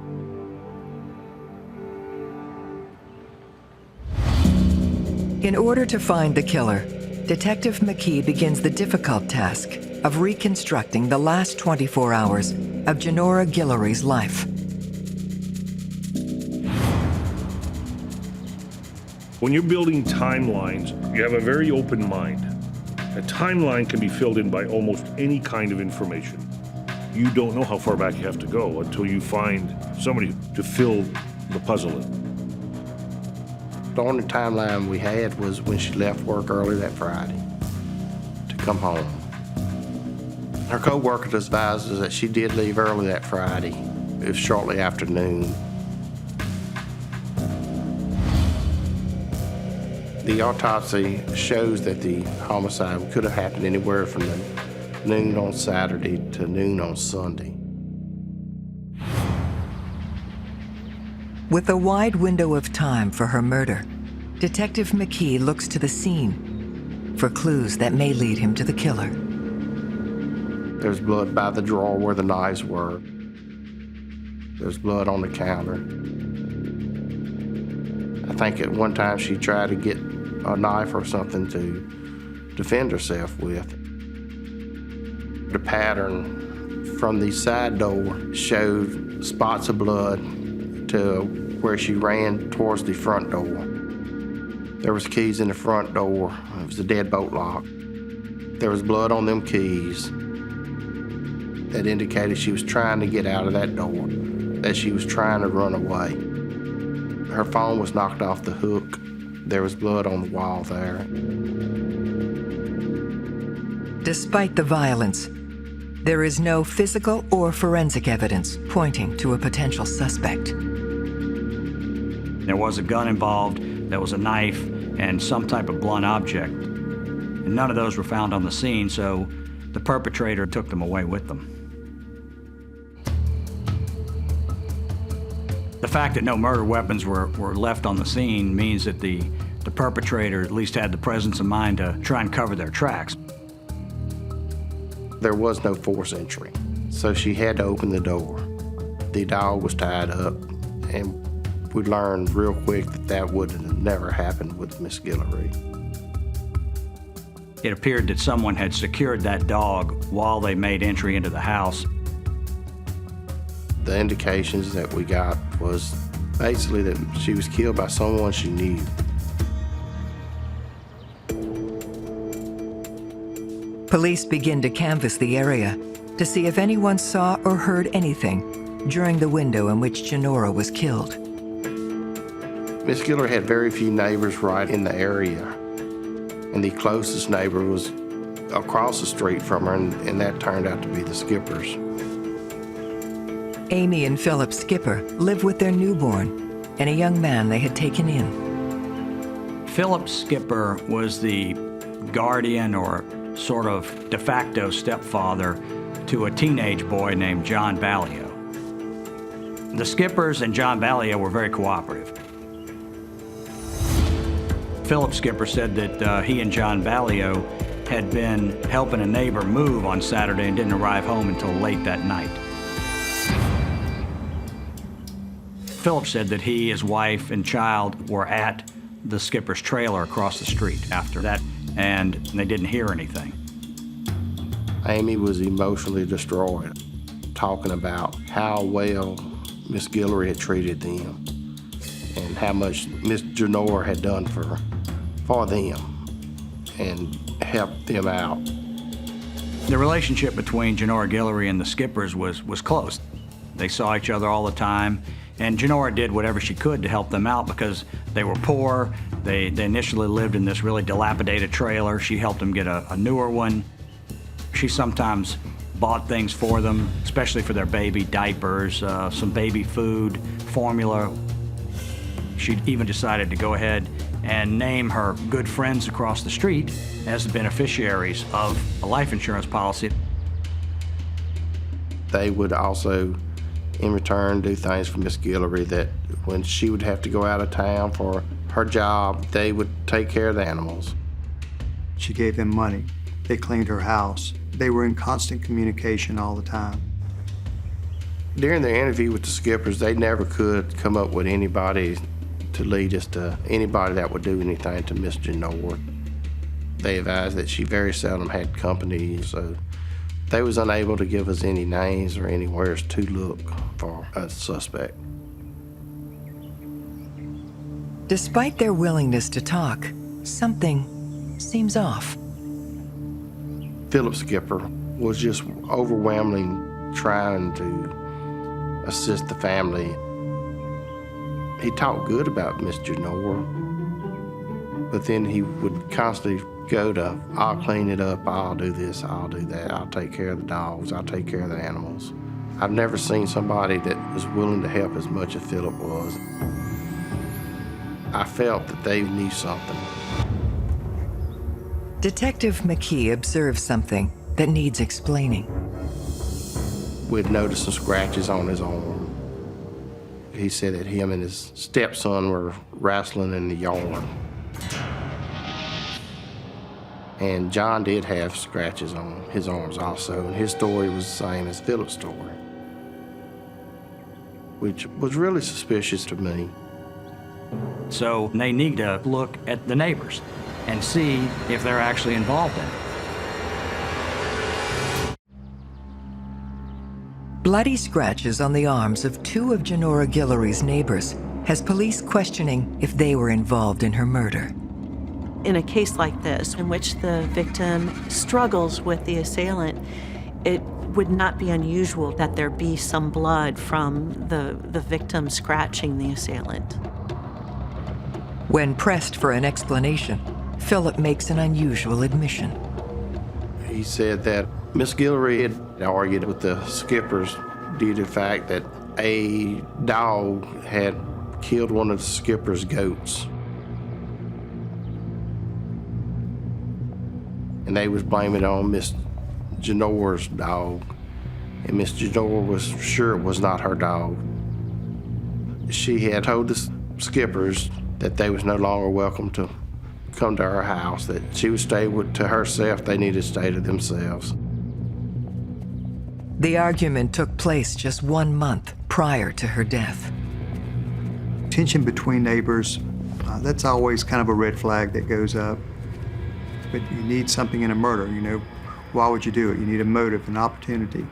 In order to find the killer, Detective McKee begins the difficult task of reconstructing the last 24 hours of Janora Gillery's life. When you're building timelines, you have a very open mind. A timeline can be filled in by almost any kind of information. You don't know how far back you have to go until you find somebody to fill the puzzle in. The only timeline we had was when she left work early that Friday to come home. Her co-worker advised us that she did leave early that Friday. It was shortly after noon. The autopsy shows that the homicide could have happened anywhere from noon on Saturday to noon on Sunday. With a wide window of time for her murder, Detective McKee looks to the scene for clues that may lead him to the killer. There's blood by the drawer where the knives were. There's blood on the counter. I think at one time she tried to get a knife or something to defend herself with. The pattern from the side door showed spots of blood to where she ran towards the front door. There was keys in the front door. It was a deadbolt lock. There was blood on them keys that indicated she was trying to get out of that door, that she was trying to run away. Her phone was knocked off the hook. There was blood on the wall there. Despite the violence, there is no physical or forensic evidence pointing to a potential suspect. There was a gun involved, there was a knife, and some type of blunt object. And none of those were found on the scene, so the perpetrator took them away with them. The fact that no murder weapons were left on the scene means that the perpetrator at least had the presence of mind to try and cover their tracks. There was no forced entry, so she had to open the door. The dog was tied up, and we learned real quick that that would have never happened with Miss Gillery. It appeared that someone had secured that dog while they made entry into the house. The indications that we got was basically that she was killed by someone she knew. Police begin to canvass the area to see if anyone saw or heard anything during the window in which Janora was killed. Miss Gillery had very few neighbors right in the area, and the closest neighbor was across the street from her, and that turned out to be the Skippers. Amy and Philip Skipper live with their newborn and a young man they had taken in. Philip Skipper was the guardian or sort of de facto stepfather to a teenage boy named John Ballio. The Skippers and John Ballio were very cooperative. Philip Skipper said that he and John Ballio had been helping a neighbor move on Saturday and didn't arrive home until late that night. Philip said that he, his wife, and child were at the Skipper's trailer across the street after that, and they didn't hear anything. Amy was emotionally destroyed, talking about how well Miss Gillery had treated them and how much Miss Janora had done for them and helped them out. The relationship between Janora Gillery and the Skippers was close. They saw each other all the time, and Janora did whatever she could to help them out because they were poor. They initially lived in this really dilapidated trailer. She helped them get a newer one. She sometimes bought things for them, especially for their baby, diapers, some baby food, formula. She even decided to go ahead and name her good friends across the street as the beneficiaries of a life insurance policy. They would also, in return, do things for Miss Gillery that when she would have to go out of town for her job, they would take care of the animals. She gave them money. They cleaned her house. They were in constant communication all the time. During their interview with the Skippers, they never could come up with anybody to lead us to anybody that would do anything to Miss Janora. They advised that she very seldom had company, so they was unable to give us any names or anywheres to look for a suspect. Despite their willingness to talk, something seems off. Philip Skipper was just overwhelmingly trying to assist the family. He talked good about Miss Janora, but then he would constantly go to, I'll clean it up, I'll do this, I'll do that, I'll take care of the dogs, I'll take care of the animals. I've never seen somebody that was willing to help as much as Philip was. I felt that they knew something. Detective McKee observes something that needs explaining. We'd noticed some scratches on his arm. He said that him and his stepson were wrestling in the yard. And John did have scratches on his arms also, and his story was the same as Philip's story, which was really suspicious to me. So they need to look at the neighbors and see if they're actually involved in it. Bloody scratches on the arms of two of Janora Gillery's neighbors has police questioning if they were involved in her murder. In a case like this, in which the victim struggles with the assailant, it would not be unusual that there be some blood from the victim scratching the assailant. When pressed for an explanation, Philip makes an unusual admission. He said that Miss Gillery had argued with the Skippers due to the fact that a dog had killed one of the Skippers' goats. And they was blaming it on Miss Janora's dog. And Miss Janora was sure it was not her dog. She had told the Skippers that they was no longer welcome to come to her house, that she would stay to herself, they needed to stay to themselves. The argument took place just 1 month prior to her death. Tension between neighbors, that's always kind of a red flag that goes up. But you need something in a murder, you know. Why would you do it? You need a motive, an opportunity.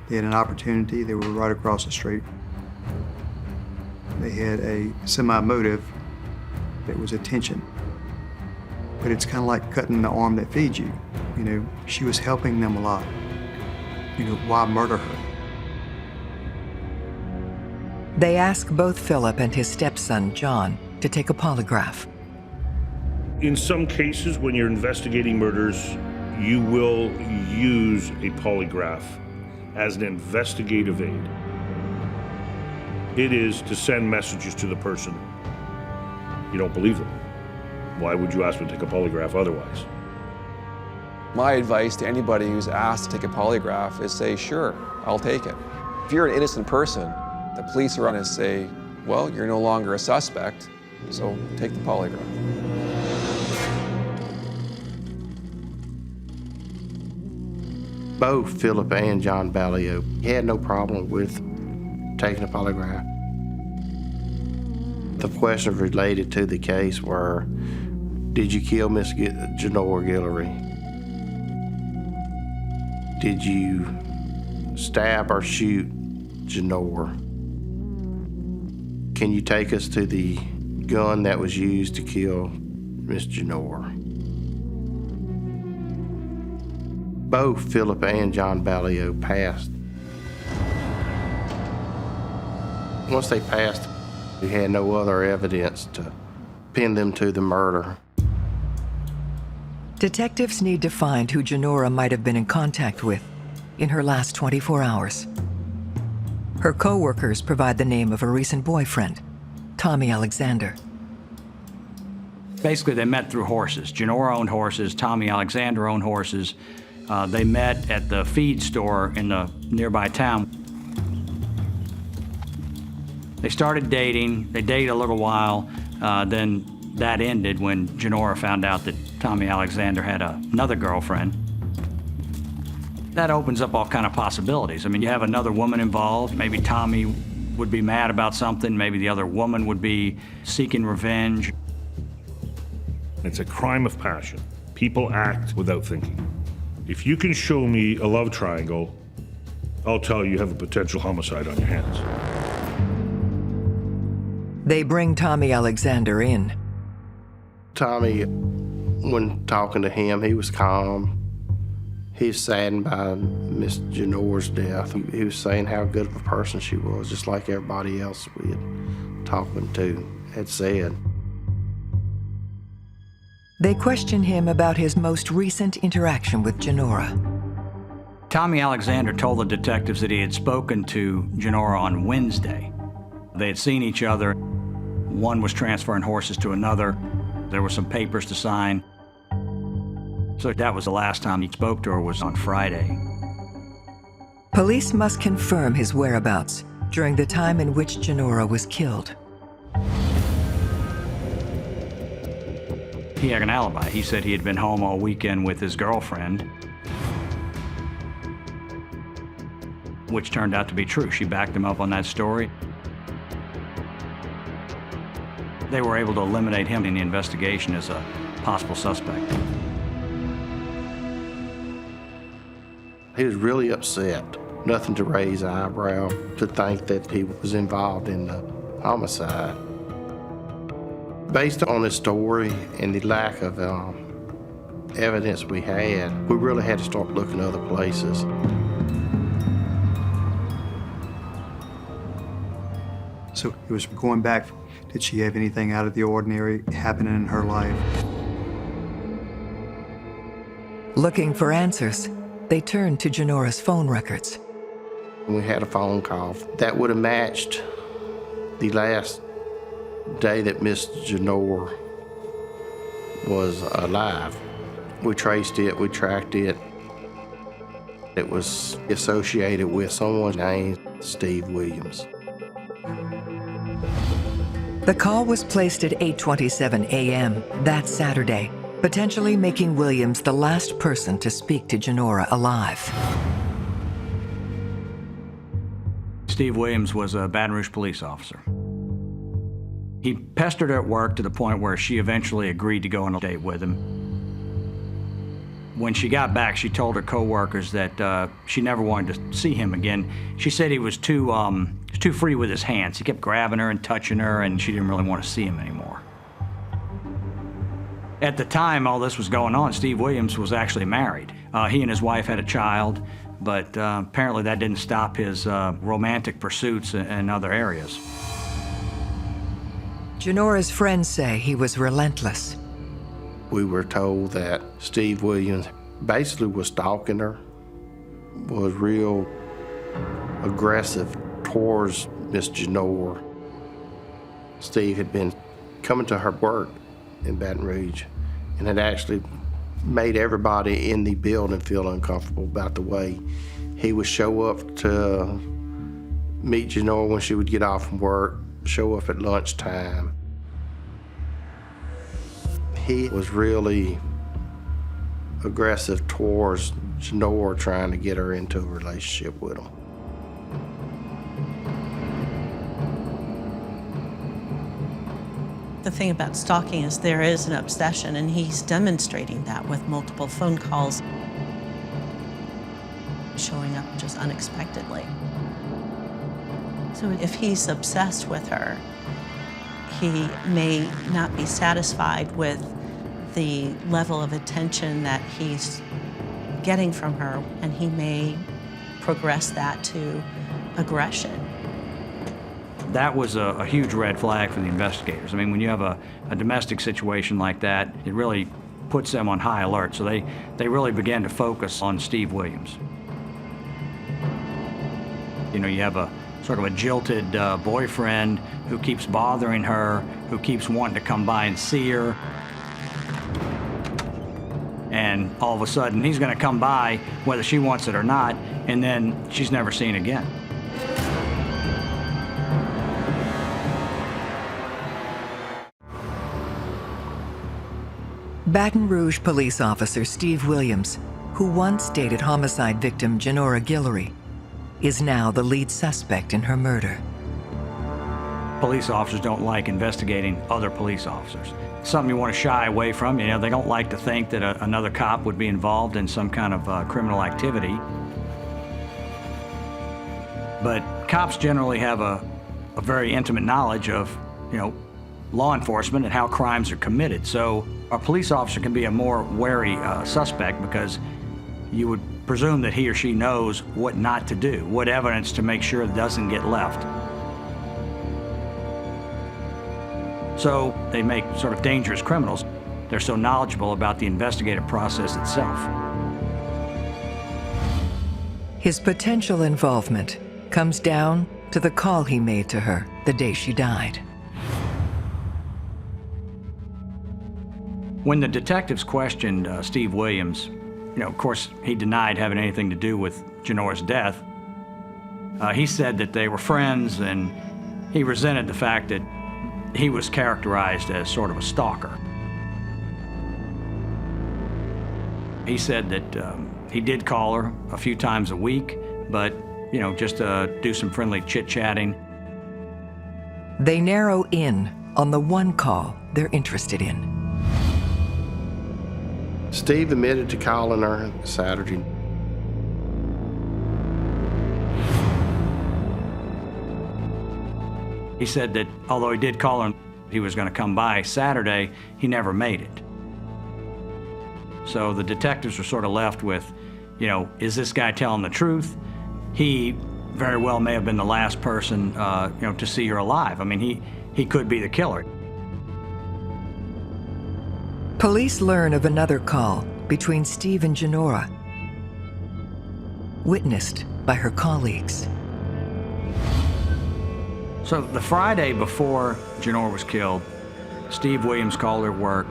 They had an opportunity, they were right across the street. They had a semi-motive that was a tension. But it's kind of like cutting the arm that feeds you. You know, she was helping them a lot. You know, why murder her? They ask both Philip and his stepson, John, to take a polygraph. In some cases, when you're investigating murders, you will use a polygraph as an investigative aid. It is to send messages to the person. You don't believe them. Why would you ask me to take a polygraph otherwise? My advice to anybody who's asked to take a polygraph is say, sure, I'll take it. If you're an innocent person, the police are going to say, well, you're no longer a suspect, so take the polygraph. Both Philip and John Ballio had no problem with taking a polygraph. The questions related to the case were, did you kill Miss Janora Gillery? Did you stab or shoot Janora? Can you take us to the gun that was used to kill Miss Janora? Both Philip and John Ballio passed. Once they passed, we had no other evidence to pin them to the murder. Detectives need to find who Janora might have been in contact with. in her last 24 hours. Her co-workers provide the name of a recent boyfriend, Tommy Alexander. Basically, they met through horses. Janora owned horses, Tommy Alexander owned horses. They met at the feed store in the nearby town. They started dating. They dated a little while. Then that ended when Janora found out that Tommy Alexander had another girlfriend. That opens up all kind of possibilities. I mean, you have another woman involved. Maybe Tommy would be mad about something. Maybe the other woman would be seeking revenge. It's a crime of passion. People act without thinking. If you can show me a love triangle, I'll tell you have a potential homicide on your hands. They bring Tommy Alexander in. Tommy, when talking to him, he was calm. He was saddened by Miss Janora's death. He was saying how good of a person she was, just like everybody else we had talking to had said. They question him about his most recent interaction with Janora. Tommy Alexander told the detectives that he had spoken to Janora on Wednesday. They had seen each other. One was transferring horses to another. There were some papers to sign. So that was the last time he spoke to her, was on Friday. Police must confirm his whereabouts during the time in which Janora was killed. He had an alibi. He said he had been home all weekend with his girlfriend, which turned out to be true. She backed him up on that story. They were able to eliminate him in the investigation as a possible suspect. He was really upset. Nothing to raise an eyebrow, to think that he was involved in the homicide. Based on his story and the lack of evidence we had, we really had to start looking other places. So it was going back, did she have anything out of the ordinary happening in her life? Looking for answers, they turned to Janora's phone records. We had a phone call that would have matched the last day that Miss Janora was alive. We traced it, we tracked it. It was associated with someone named Steve Williams. The call was placed at 8:27 a.m. that Saturday, potentially making Williams the last person to speak to Janora alive. Steve Williams was a Baton Rouge police officer. He pestered her at work to the point where she eventually agreed to go on a date with him. When she got back, she told her coworkers that she never wanted to see him again. She said he was too free with his hands. He kept grabbing her and touching her, and she didn't really want to see him anymore. At the time all this was going on, Steve Williams was actually married. He and his wife had a child, but apparently that didn't stop his romantic pursuits in other areas. Janora's friends say he was relentless. We were told that Steve Williams basically was stalking her, was real aggressive towards Miss Janora. Steve had been coming to her work in Baton Rouge and had actually made everybody in the building feel uncomfortable about the way he would show up to meet Janora when she would get off from work, show up at lunchtime. He was really aggressive towards Janora, trying to get her into a relationship with him. The thing about stalking is there is an obsession, and he's demonstrating that with multiple phone calls, showing up just unexpectedly. So if he's obsessed with her, he may not be satisfied with the level of attention that he's getting from her, and he may progress that to aggression. That was a huge red flag for the investigators. I mean, when you have a domestic situation like that, it really puts them on high alert. So they really began to focus on Steve Williams. You know, you have a sort of a jilted boyfriend who keeps bothering her, who keeps wanting to come by and see her. And all of a sudden, he's going to come by whether she wants it or not, and then she's never seen again. Baton Rouge police officer Steve Williams, who once dated homicide victim Janora Gillery, is now the lead suspect in her murder. Police officers don't like investigating other police officers. It's something you want to shy away from. You know, they don't like to think that another cop would be involved in some kind of criminal activity. But cops generally have a very intimate knowledge of, you know, law enforcement and how crimes are committed. So a police officer can be a more wary suspect because you would presume that he or she knows what not to do, what evidence to make sure it doesn't get left. So they make sort of dangerous criminals. They're so knowledgeable about the investigative process itself. His potential involvement comes down to the call he made to her the day she died. When the detectives questioned Steve Williams, you know, of course, he denied having anything to do with Janora's death. He said that they were friends, and he resented the fact that he was characterized as sort of a stalker. He said that he did call her a few times a week, but, you know, just do some friendly chit-chatting. They narrow in on the one call they're interested in. Steve admitted to calling her Saturday. He said that although he did call her, he was going to come by Saturday, he never made it. So the detectives were sort of left with, you know, is this guy telling the truth? He very well may have been the last person, you know, to see her alive. I mean, he could be the killer. Police learn of another call between Steve and Janora, witnessed by her colleagues. So the Friday before Janora was killed, Steve Williams called her work.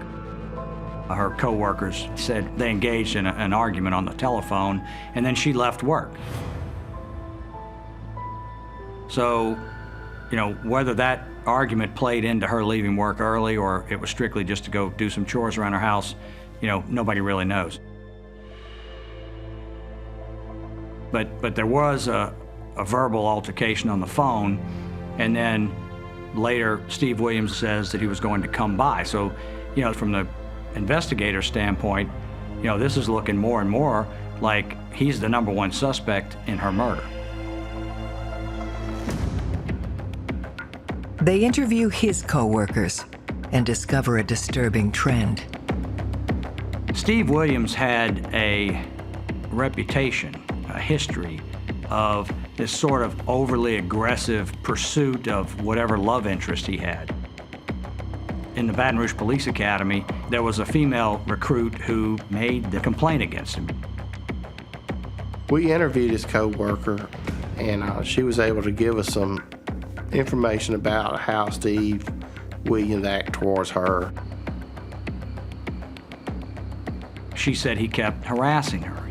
Her co-workers said they engaged in an argument on the telephone, and then she left work. So, you know, whether that argument played into her leaving work early or it was strictly just to go do some chores around her house, you know, nobody really knows. But there was a verbal altercation on the phone, and then later Steve Williams says that he was going to come by. So, you know, from the investigator's standpoint, you know, this is looking more and more like he's the #1 suspect in her murder. They interview his co-workers and discover a disturbing trend. Steve Williams had a reputation, a history of this sort of overly aggressive pursuit of whatever love interest he had. In the Baton Rouge Police Academy, there was a female recruit who made the complaint against him. We interviewed his co-worker, and she was able to give us some information about how Steve Williams acted towards her. She said he kept harassing her,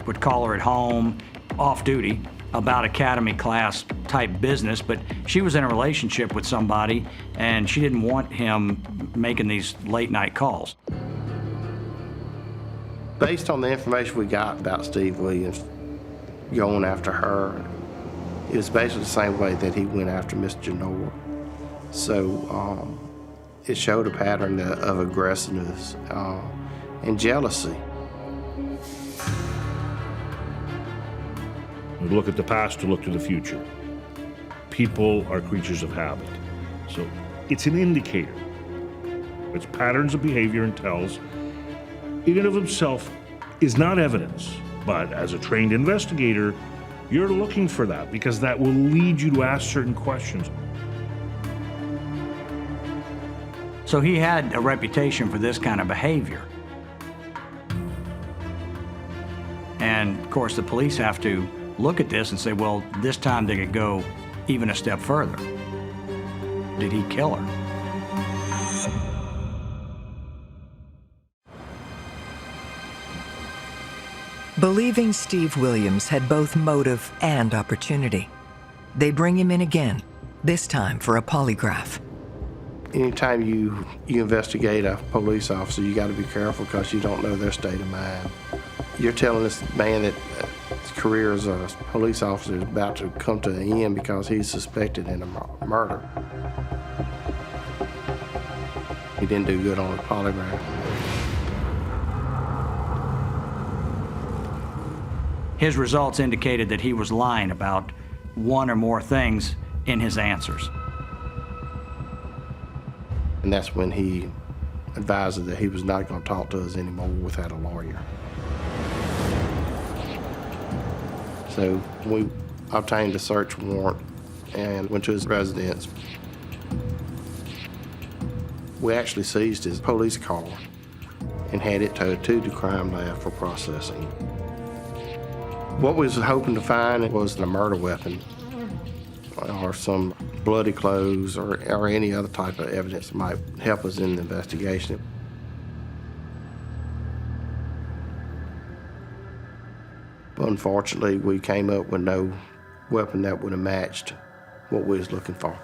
would call her at home, off duty, about academy class type business, but she was in a relationship with somebody and she didn't want him making these late night calls. Based on the information we got about Steve Williams going after her, it was basically the same way that he went after Miss Janora. So it showed a pattern of aggressiveness and jealousy. We look at the past to look to the future. People are creatures of habit. So it's an indicator. It's patterns of behavior and tells, in and of himself, is not evidence. But as a trained investigator, you're looking for that because that will lead you to ask certain questions. So he had a reputation for this kind of behavior. And of course, the police have to look at this and say, well, this time they could go even a step further. Did he kill her? Believing Steve Williams had both motive and opportunity, they bring him in again, this time for a polygraph. Anytime you investigate a police officer, you got to be careful because you don't know their state of mind. You're telling this man that his career as a police officer is about to come to an end because he's suspected in a murder. He didn't do good on the polygraph. His results indicated that he was lying about one or more things in his answers. And that's when he advised that he was not going to talk to us anymore without a lawyer. So we obtained a search warrant and went to his residence. We actually seized his police car and had it towed to the crime lab for processing. What we was hoping to find was a murder weapon or some bloody clothes or any other type of evidence that might help us in the investigation. But unfortunately, we came up with no weapon that would have matched what we was looking for.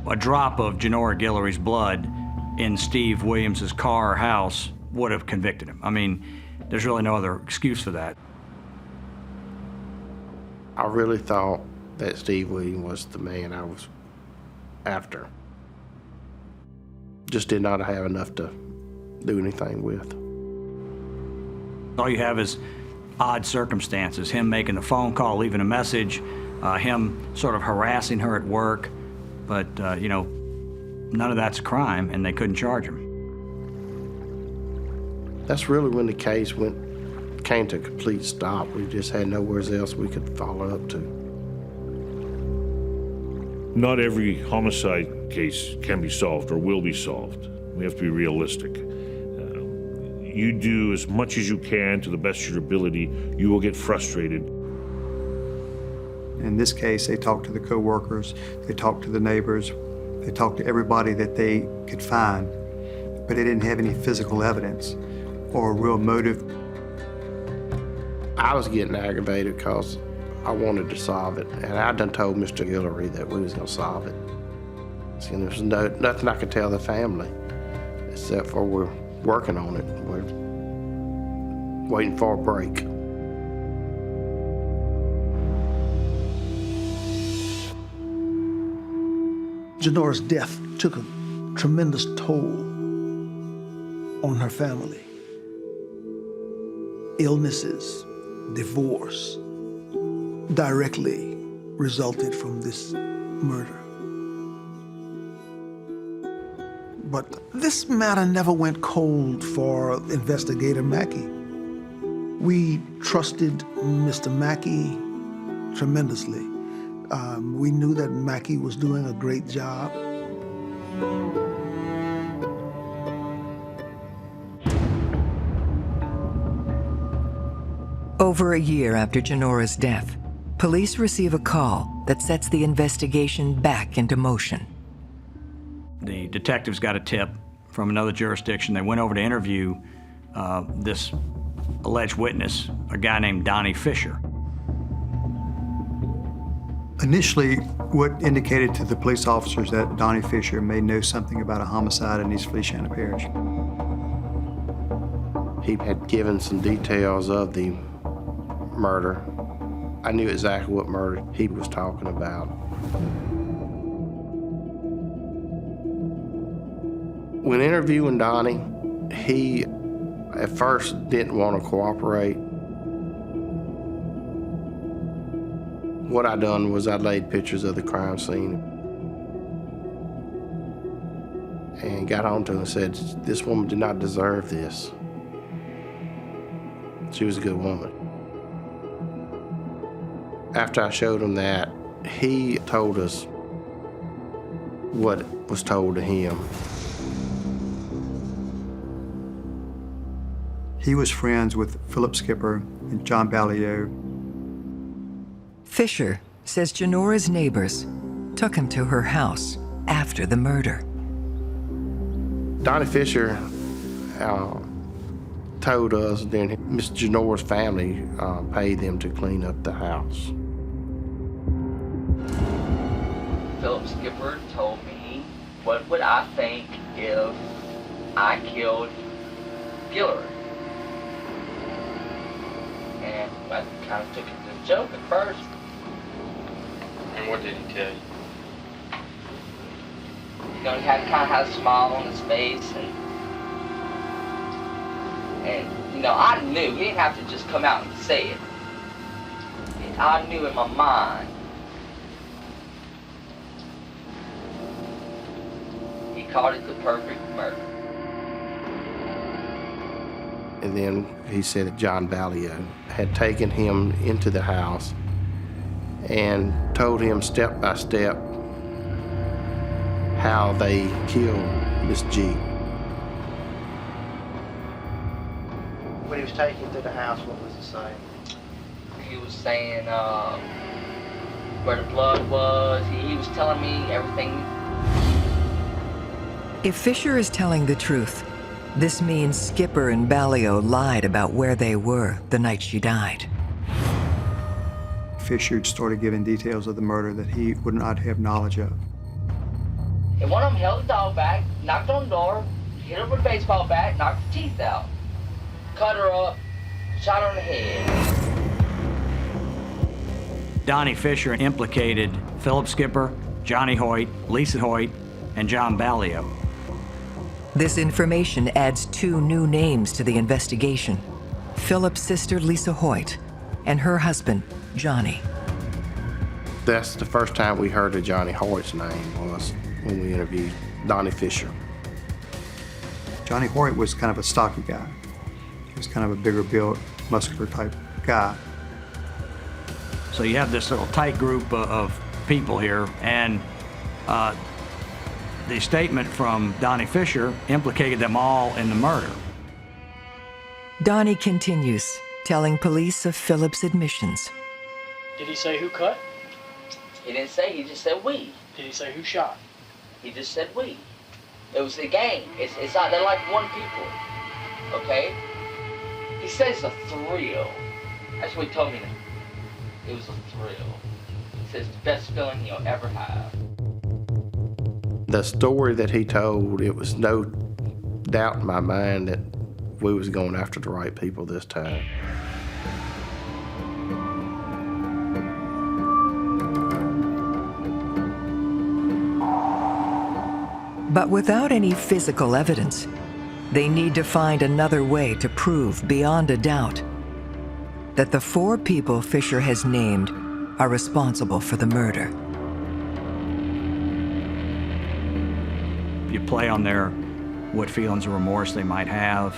A drop of Janora Gillery's blood in Steve Williams's car or house would have convicted him. I mean, there's really no other excuse for that. I really thought that Steve Williams was the man I was after. Just did not have enough to do anything with. All you have is odd circumstances, him making a phone call, leaving a message, him sort of harassing her at work, but, you know, none of that's a crime, and they couldn't charge him. That's really when the case came to a complete stop. We just had nowhere else we could follow up to. Not every homicide case can be solved or will be solved. We have to be realistic. You do as much as you can to the best of your ability. You will get frustrated. In this case, they talked to the co-workers, they talked to the neighbors, they talked to everybody that they could find, but they didn't have any physical evidence or a real motive. I was getting aggravated because I wanted to solve it, and I done told Mr. Gillery that we was gonna solve it. See, there's nothing I could tell the family, except for we're working on it. We're waiting for a break. Janora's death took a tremendous toll on her family. Illnesses, divorce, directly resulted from this murder. But this matter never went cold for Investigator Mackey. We trusted Mr. Mackey tremendously. We knew that Mackey was doing a great job. Over a year after Janora's death, police receive a call that sets the investigation back into motion. The detectives got a tip from another jurisdiction. They went over to interview this alleged witness, a guy named Donnie Fisher. Initially, what indicated to the police officers that Donnie Fisher may know something about a homicide in East Feliciana Parish. He had given some details of the murder. I knew exactly what murder he was talking about. When interviewing Donnie, he at first didn't want to cooperate. What I done was I laid pictures of the crime scene and got on to him and said, this woman did not deserve this. She was a good woman. After I showed him that, he told us what was told to him. He was friends with Philip Skipper and John Ballio. Fisher says Janora's neighbors took him to her house after the murder. Donnie Fisher told us then Miss Janora's family paid them to clean up the house. Philip Skipper told me, what would I think if I killed Gillery? And I kind of took it as a joke at first. And what did he tell you? You know, he kind of had a smile on his face, and you know, I knew. He didn't have to just come out and say it. I knew in my mind. He called it the perfect murder. And then he said that John Ballio had taken him into the house and told him step by step how they killed Miss G. When he was taken to the house, what was he saying? He was saying where the blood was. He was telling me everything. If Fisher is telling the truth, this means Skipper and Ballio lied about where they were the night she died. Fisher started giving details of the murder that he would not have knowledge of. And one of them held the dog back, knocked on the door, hit her with a baseball bat, knocked the teeth out, cut her up, shot her in the head. Donnie Fisher implicated Philip Skipper, Johnny Hoyt, Lisa Hoyt, and John Ballio. This information adds 2 new names to the investigation: Philip's sister, Lisa Hoyt, and her husband, Johnny. That's the first time we heard of Johnny Hoyt's name was when we interviewed Donnie Fisher. Johnny Hoyt was kind of a stocky guy. He was kind of a bigger built, muscular type guy. So you have this little tight group of people here, and the statement from Donnie Fisher implicated them all in the murder. Donnie continues, telling police of Philip's admissions. Did he say who cut? He didn't say, he just said we. Did he say who shot? He just said we. It was a gang. It's not, they're like one people, okay? He said it's a thrill. That's what he told me. It was a thrill. He says it's the best feeling you'll ever have. The story that he told, it was no doubt in my mind that we was going after the right people this time. But without any physical evidence, they need to find another way to prove beyond a doubt that the 4 people Fisher has named are responsible for the murder. You play on what feelings of remorse they might have.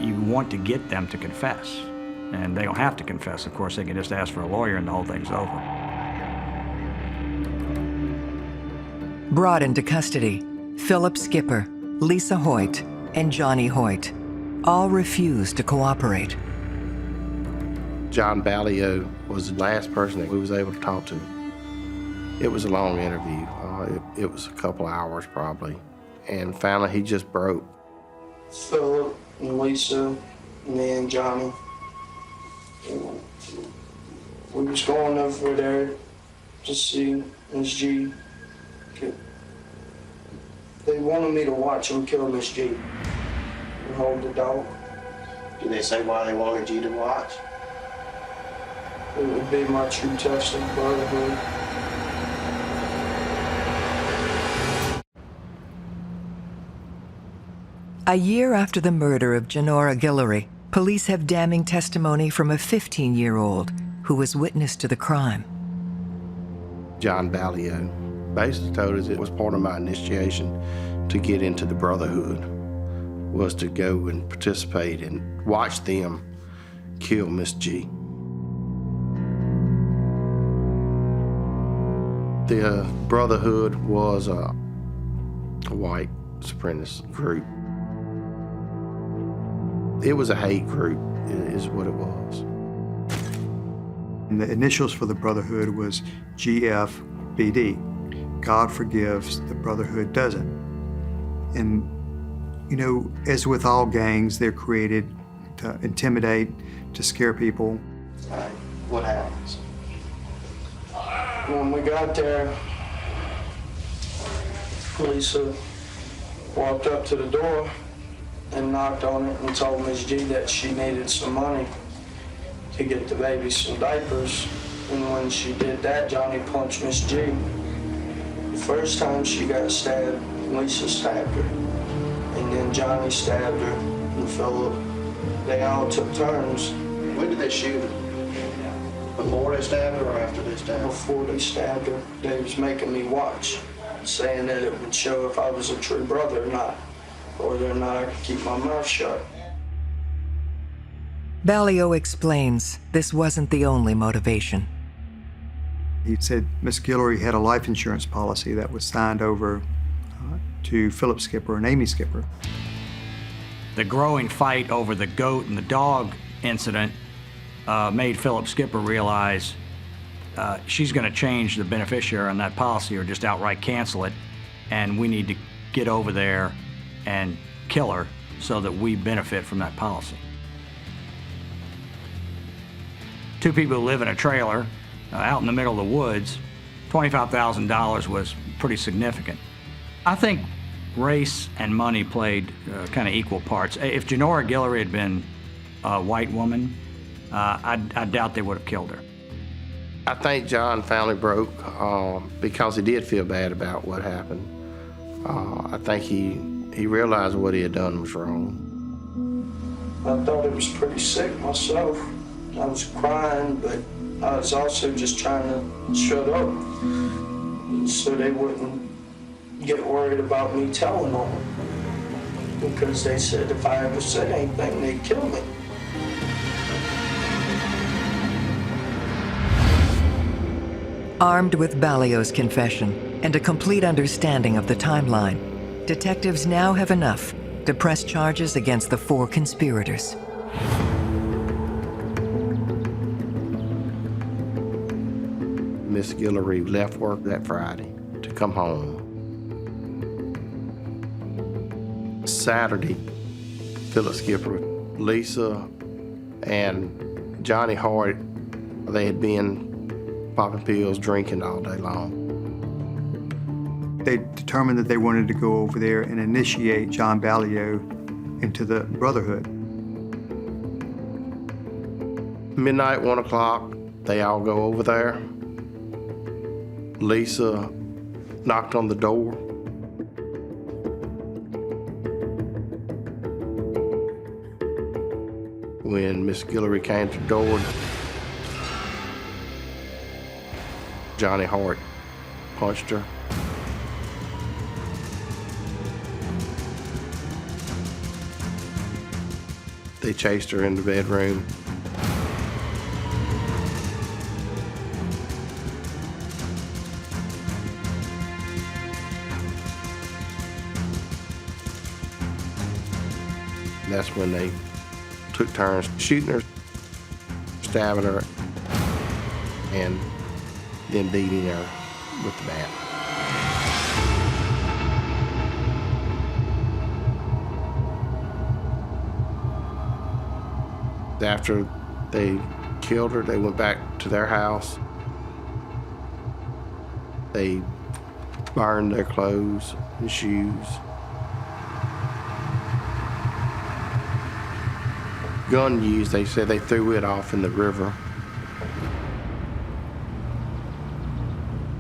You want to get them to confess. And they don't have to confess, of course. They can just ask for a lawyer and the whole thing's over. Brought into custody, Philip Skipper, Lisa Hoyt, and Johnny Hoyt all refused to cooperate. John Ballio was the last person that we was able to talk to. It was a long interview. It was a couple hours probably. And finally he just broke. Philip and Lisa, me and Johnny. We was going over there to see Miss G. They wanted me to watch them kill Miss G and hold the dog. Did they say why they wanted you to watch? It would be my true test of brotherhood. A year after the murder of Janora Gillery, police have damning testimony from a 15-year-old who was witness to the crime. John Ballio basically told us it was part of my initiation to get into the brotherhood, was to go and participate and watch them kill Miss G. The brotherhood was a white supremacist group. It was a hate group, is what it was. And the initials for the Brotherhood was GFBD. God forgives, the Brotherhood doesn't. And, you know, as with all gangs, they're created to intimidate, to scare people. All right, what happens? When we got there, Lisa walked up to the door and knocked on it and told Miss G that she needed some money to get the baby some diapers. And when she did that, Johnny punched Miss G. The first time she got stabbed, Lisa stabbed her. And then Johnny stabbed her and Philip. They all took turns. When did they shoot her? Before they stabbed her or after they stabbed her? Before they stabbed her, they was making me watch, saying that it would show if I was a true brother or not, or whether or not I could keep my mouth shut. Ballio explains this wasn't the only motivation. He said Miss Gillery had a life insurance policy that was signed over to Philip Skipper and Amy Skipper. The growing fight over the goat and the dog incident made Philip Skipper realize she's going to change the beneficiary on that policy or just outright cancel it, and we need to get over there and kill her so that we benefit from that policy. Two people who live in a trailer out in the middle of the woods, $25,000 was pretty significant. I think race and money played kind of equal parts. If Janora Gillery had been a white woman, I doubt they would have killed her. I think John finally broke because he did feel bad about what happened. I think he realized what he had done was wrong. I thought it was pretty sick myself. I was crying, but I was also just trying to shut up so they wouldn't get worried about me telling on them. Because they said if I ever said anything, they'd kill me. Armed with Ballio's confession and a complete understanding of the timeline, detectives now have enough to press charges against the 4 conspirators. Miss Gillery left work that Friday to come home. Saturday, Philip Skipper, Lisa, and Johnny Hart, they had been popping pills, drinking all day long. They determined that they wanted to go over there and initiate John Ballio into the Brotherhood. Midnight, 1 o'clock, they all go over there. Lisa knocked on the door. When Miss Gillery came to the door, Johnny Hart punched her. They chased her in the bedroom. That's when they took turns shooting her, stabbing her, and then beating her with the bat. After they killed her, they went back to their house. They burned their clothes and shoes. Gun used, they said they threw it off in the river.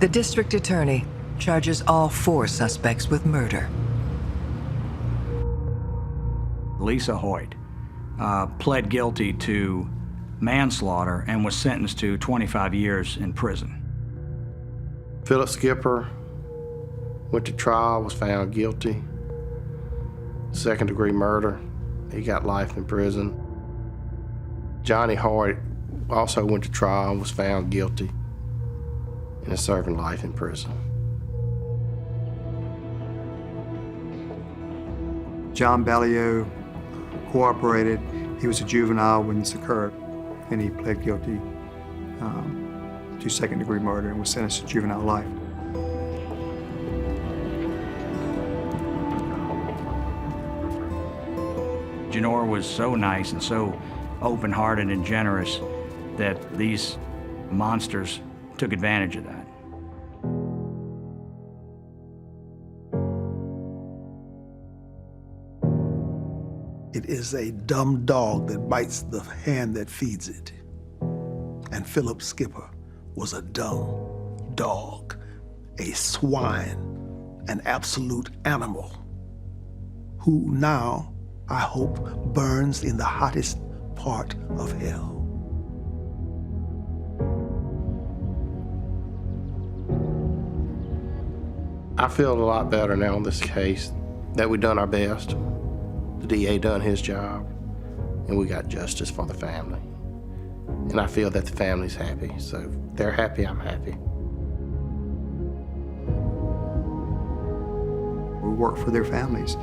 The district attorney charges all 4 suspects with murder. Lisa Hoyt pled guilty to manslaughter and was sentenced to 25 years in prison. Philip Skipper went to trial, was found guilty. 2nd-degree murder, he got life in prison. Johnny Hart also went to trial and was found guilty and is serving life in prison. John Ballio cooperated. He was a juvenile when this occurred, and he pled guilty to second-degree murder and was sentenced to juvenile life. Janora was so nice and so open-hearted and generous that these monsters took advantage of that. It is a dumb dog that bites the hand that feeds it. And Philip Skipper was a dumb dog, a swine, an absolute animal, who now, I hope, burns in the hottest part of hell. I feel a lot better now in this case that we done our best. The DA done his job, and we got justice for the family. And I feel that the family's happy, so if they're happy, I'm happy. We work for their families.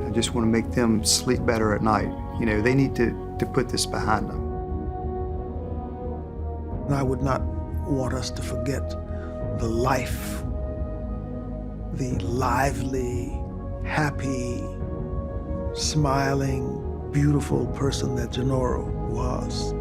I just want to make them sleep better at night. You know, they need to put this behind them. And I would not want us to forget the life, the lively, happy, smiling, beautiful person that Janora was.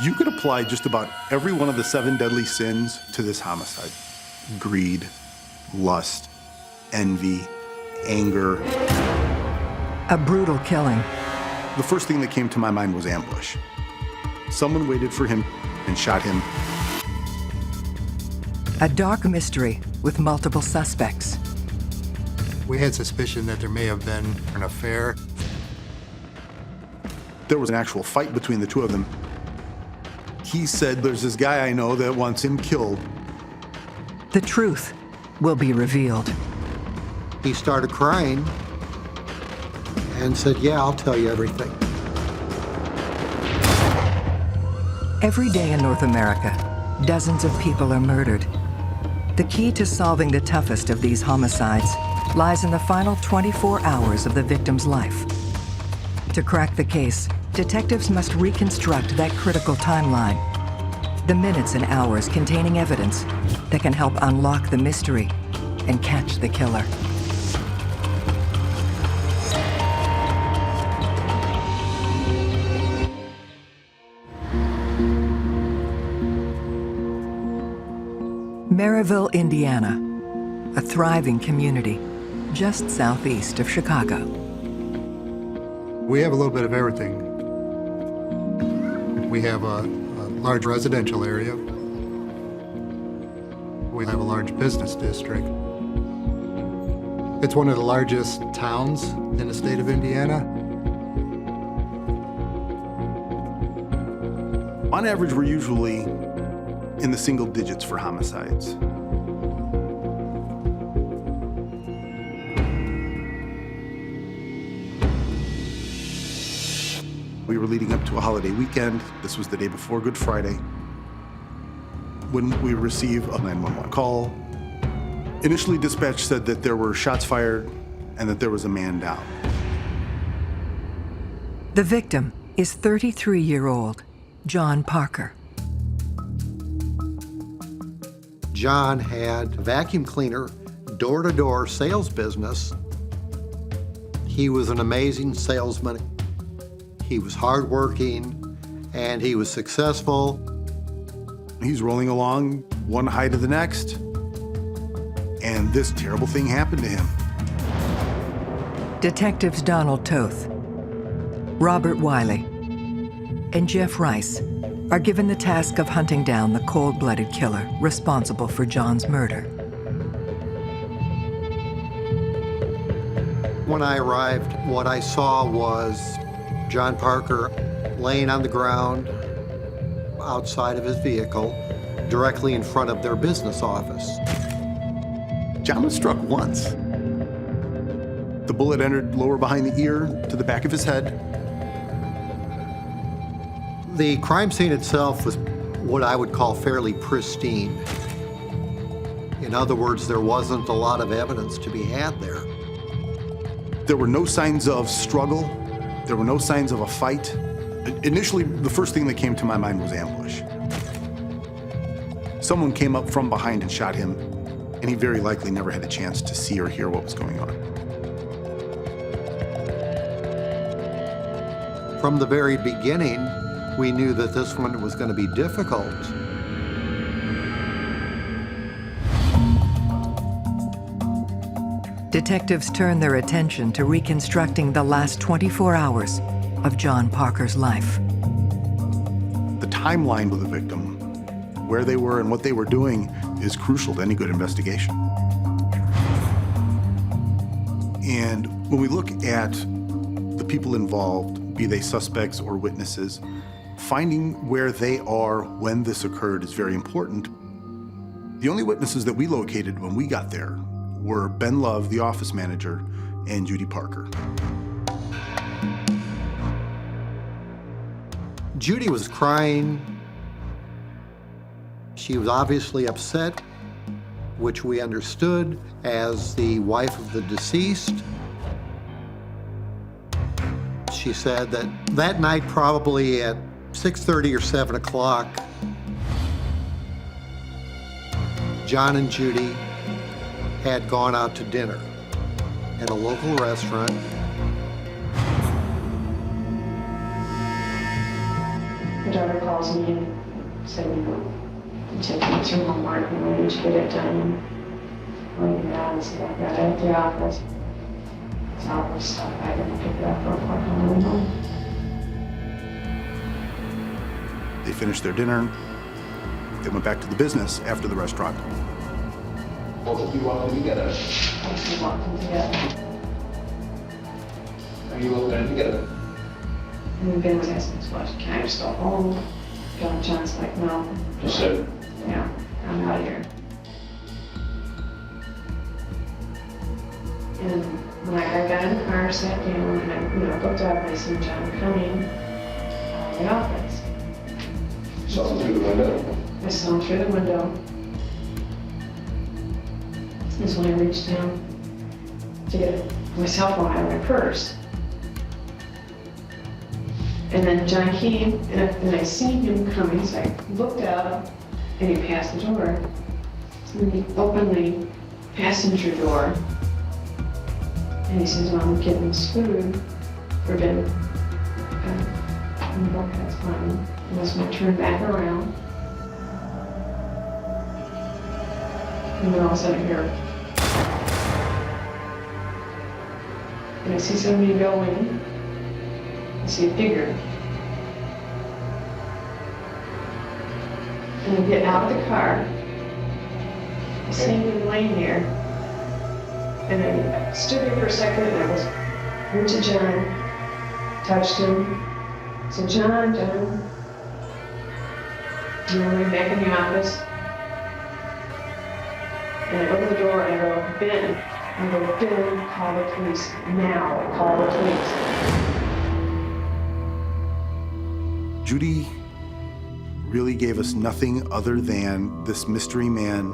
You could apply just about every one of the 7 deadly sins to this homicide. Greed, lust, envy, anger. A brutal killing. The first thing that came to my mind was ambush. Someone waited for him and shot him. A dark mystery with multiple suspects. We had suspicion that there may have been an affair. There was an actual fight between the two of them. He said, "There's this guy I know that wants him killed." The truth will be revealed. He started crying and said, "Yeah, I'll tell you everything." Every day in North America, dozens of people are murdered. The key to solving the toughest of these homicides lies in the final 24 hours of the victim's life. To crack the case, detectives must reconstruct that critical timeline. The minutes and hours containing evidence that can help unlock the mystery and catch the killer. Maryville, Indiana, a thriving community just southeast of Chicago. We have a little bit of everything. We have a large residential area. We have a large business district. It's one of the largest towns in the state of Indiana. On average, we're usually in the single digits for homicides. We were leading up to a holiday weekend. This was the day before Good Friday, when we received a 911 call. Initially, dispatch said that there were shots fired and that there was a man down. The victim is 33-year-old John Parker. John had a vacuum cleaner, door-to-door sales business. He was an amazing salesman. He was hardworking, and he was successful. He's rolling along one high to the next, and this terrible thing happened to him. Detectives Donald Toth, Robert Wiley, and Jeff Rice are given the task of hunting down the cold-blooded killer responsible for John's murder. When I arrived, what I saw was John Parker laying on the ground outside of his vehicle, directly in front of their business office. John was struck once. The bullet entered lower behind the ear to the back of his head. The crime scene itself was what I would call fairly pristine. In other words, there wasn't a lot of evidence to be had there. There were no signs of struggle. There were no signs of a fight. Initially, the first thing that came to my mind was ambush. Someone came up from behind and shot him, and he very likely never had a chance to see or hear what was going on. From the very beginning, we knew that this one was going to be difficult. Detectives turn their attention to reconstructing the last 24 hours of John Parker's life. The timeline of the victim, where they were and what they were doing, is crucial to any good investigation. And when we look at the people involved, be they suspects or witnesses, finding where they are when this occurred is very important. The only witnesses that we located when we got there were Ben Love, the office manager, and Judy Parker. Judy was crying. She was obviously upset, which we understood as the wife of the deceased. She said that that night, probably at 6:30 or 7 o'clock, John and Judy had gone out to dinner at a local restaurant. My daughter calls me and said, I'm taking it to Walmart and I need to get it done. I'm going around and said, I've got it at the office. So I'll just stop by and pick it up real quick on the way home. They finished their dinner. They went back to the business after the restaurant. Both of you walking together? Both walking together. Are you walking together? And Ben was asking us, well, can I just go home? John's like, no. Just so. Yeah, I'm out of here. And when I got in the car, sat down, and I looked up and I seen John coming out of the office. Saw him through the window? I saw him through the window. That's when I reached down to get my cell phone out of my purse. And then John came, and I seen him coming, so I looked out, and he passed the door. And he opened the passenger door, and he says, well, I'm getting this food for Ben. And okay, that's fine. And that's when I turned back around. And then all of a sudden I hear, and I see somebody go in. I see a figure. And I get out of the car. I see him laying there. And I stood there for a second and I went to John, touched him. I said, John. And I went back in the office. And I opened the door and I go, Ben. I go, Ben, call the police now. Call the police. Judy really gave us nothing other than this mystery man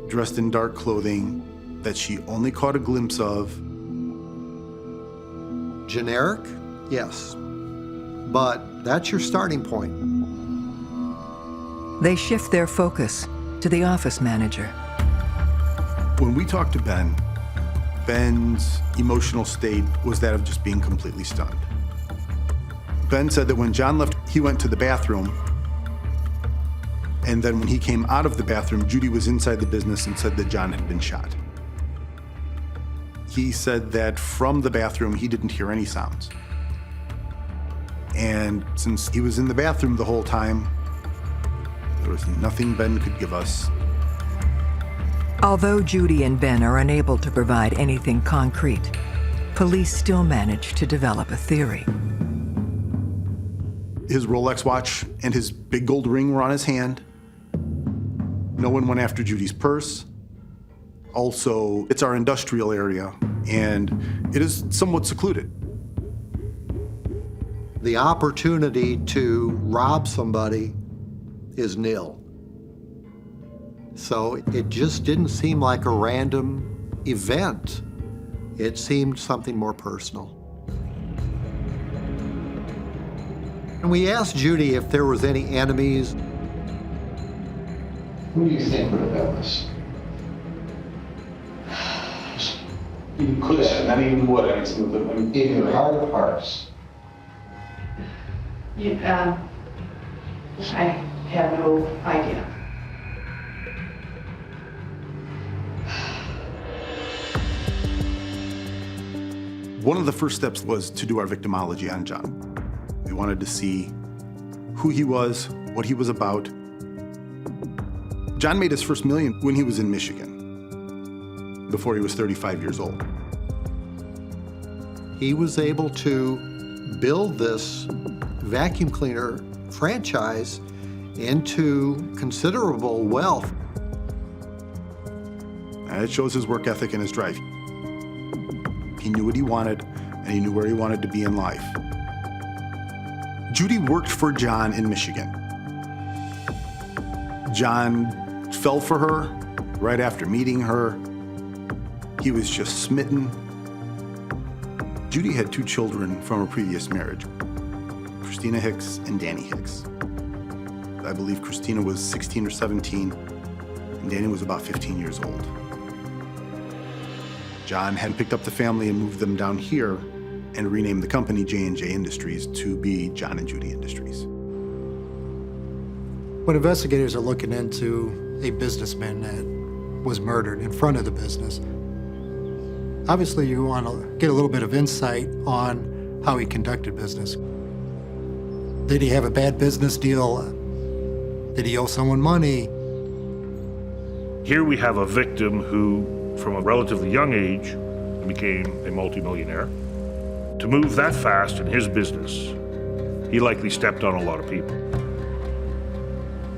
dressed in dark clothing that she only caught a glimpse of. Generic? Yes. But that's your starting point. They shift their focus to the office manager. When we talked to Ben, Ben's emotional state was that of just being completely stunned. Ben said that when John left, he went to the bathroom, and then when he came out of the bathroom, Judy was inside the business and said that John had been shot. He said that from the bathroom, he didn't hear any sounds. And since he was in the bathroom the whole time, there was nothing Ben could give us. Although Judy and Ben are unable to provide anything concrete, police still manage to develop a theory. His Rolex watch and his big gold ring were on his hand. No one went after Judy's purse. Also, it's our industrial area, and it is somewhat secluded. The opportunity to rob somebody is nil. So it just didn't seem like a random event. It seemed something more personal. And we asked Judy if there was any enemies. Who do you think would have done this? You could have. I mean, what? I mean, in your heart of hearts. I have no idea. One of the first steps was to do our victimology on John. We wanted to see who he was, what he was about. John made his first million when he was in Michigan, before he was 35 years old. He was able to build this vacuum cleaner franchise into considerable wealth. And it shows his work ethic and his drive. He knew what he wanted, and he knew where he wanted to be in life. Judy worked for John in Michigan. John fell for her right after meeting her. He was just smitten. Judy had 2 children from a previous marriage, Christina Hicks and Danny Hicks. I believe Christina was 16 or 17, and Danny was about 15 years old. John had picked up the family and moved them down here and renamed the company J&J Industries to be John and Judy Industries. When investigators are looking into a businessman that was murdered in front of the business, obviously you want to get a little bit of insight on how he conducted business. Did he have a bad business deal? Did he owe someone money? Here we have a victim who, from a relatively young age, became a multimillionaire. To move that fast in his business, he likely stepped on a lot of people.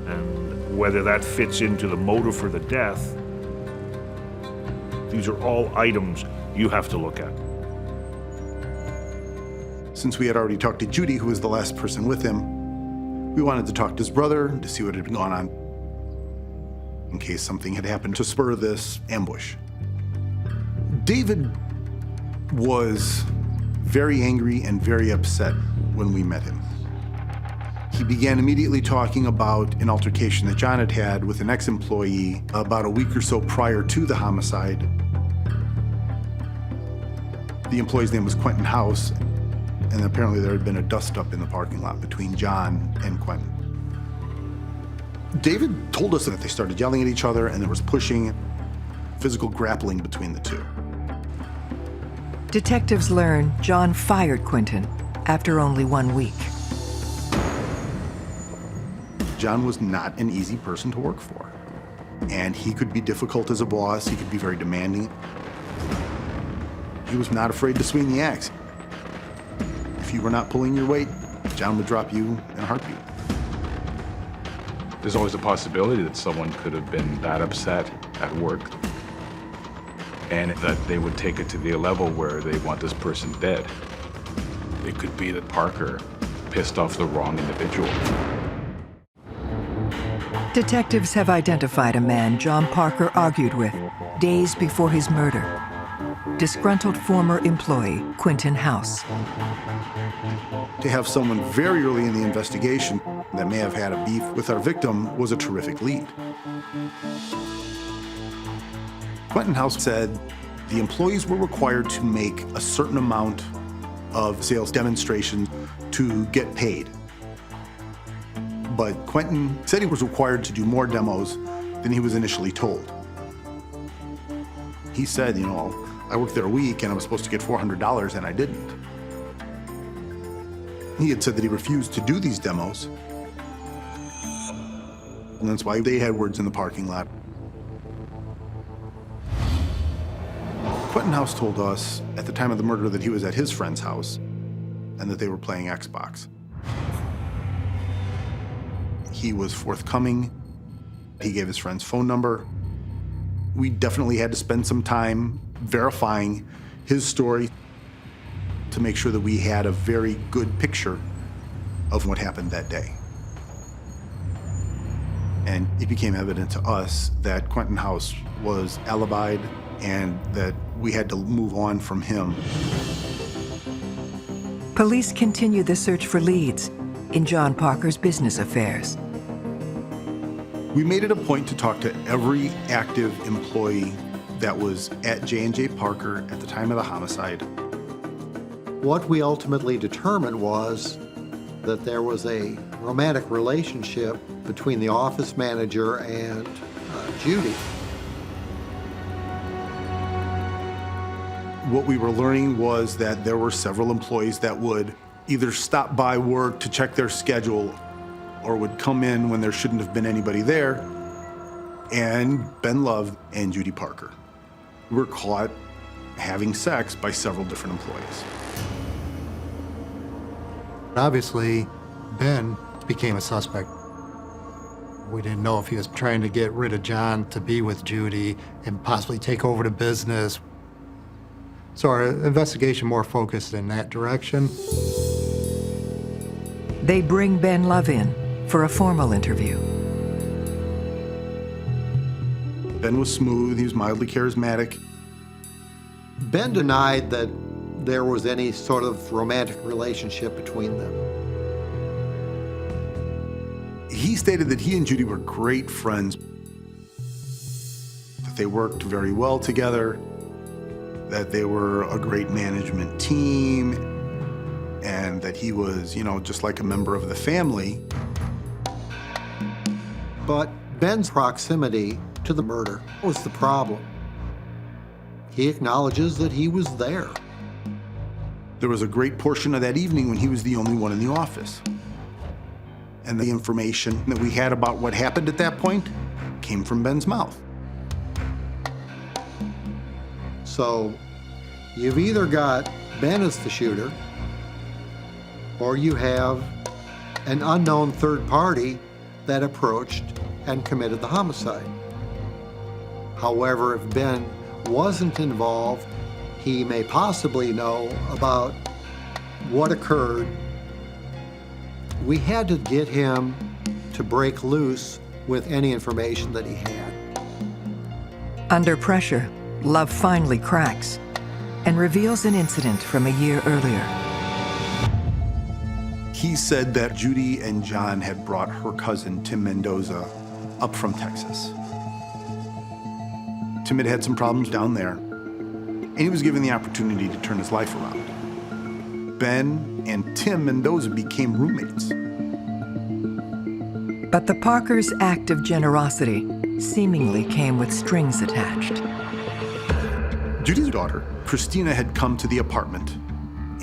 And whether that fits into the motive for the death, these are all items you have to look at. Since we had already talked to Judy, who was the last person with him, we wanted to talk to his brother to see what had been going on in case something had happened to spur this ambush. David was very angry and very upset when we met him. He began immediately talking about an altercation that John had had with an ex-employee about a week or so prior to the homicide. The employee's name was Quentin House, and apparently there had been a dust-up in the parking lot between John and Quentin. David told us that they started yelling at each other and there was pushing, physical grappling between the two. Detectives learn John fired Quentin after only 1 week. John was not an easy person to work for. And he could be difficult as a boss, he could be very demanding. He was not afraid to swing the axe. If you were not pulling your weight, John would drop you in a heartbeat. There's always a possibility that someone could have been that upset at work and that they would take it to the level where they want this person dead. It could be that Parker pissed off the wrong individual. Detectives have identified a man John Parker argued with days before his murder. Disgruntled former employee Quentin House. To have someone very early in the investigation that may have had a beef with our victim was a terrific lead. Quentin House said the employees were required to make a certain amount of sales demonstrations to get paid. But Quentin said he was required to do more demos than he was initially told. He said, I worked there a week and I was supposed to get $400 and I didn't. He had said that he refused to do these demos. And that's why they had words in the parking lot. Quentin House told us at the time of the murder that he was at his friend's house and that they were playing Xbox. He was forthcoming. He gave his friend's phone number. We definitely had to spend some time verifying his story to make sure that we had a very good picture of what happened that day. And it became evident to us that Quentin House was alibied and that we had to move on from him. Police continue the search for leads in John Parker's business affairs. We made it a point to talk to every active employee that was at J&J Parker at the time of the homicide. What we ultimately determined was that there was a romantic relationship between the office manager and Judy. What we were learning was that there were several employees that would either stop by work to check their schedule or would come in when there shouldn't have been anybody there, and Ben Love and Judy Parker were caught having sex by several different employees. Obviously, Ben became a suspect. We didn't know if he was trying to get rid of John to be with Judy and possibly take over the business. So our investigation more focused in that direction. They bring Ben Love in for a formal interview. Ben was smooth, he was mildly charismatic. Ben denied that there was any sort of romantic relationship between them. He stated that he and Judy were great friends, that they worked very well together, that they were a great management team, and that he was, just like a member of the family. But Ben's proximity to the murder was the problem. He acknowledges that he was there. There was a great portion of that evening when he was the only one in the office. And the information that we had about what happened at that point came from Ben's mouth. So you've either got Ben as the shooter, or you have an unknown third party that approached and committed the homicide. However, if Ben wasn't involved, he may possibly know about what occurred. We had to get him to break loose with any information that he had. Under pressure, Love finally cracks and reveals an incident from a year earlier. He said that Judy and John had brought her cousin, Tim Mendoza, up from Texas. Tim had some problems down there, and he was given the opportunity to turn his life around. Ben and Tim Mendoza became roommates. But the Parkers' act of generosity seemingly came with strings attached. Judy's daughter, Christina, had come to the apartment,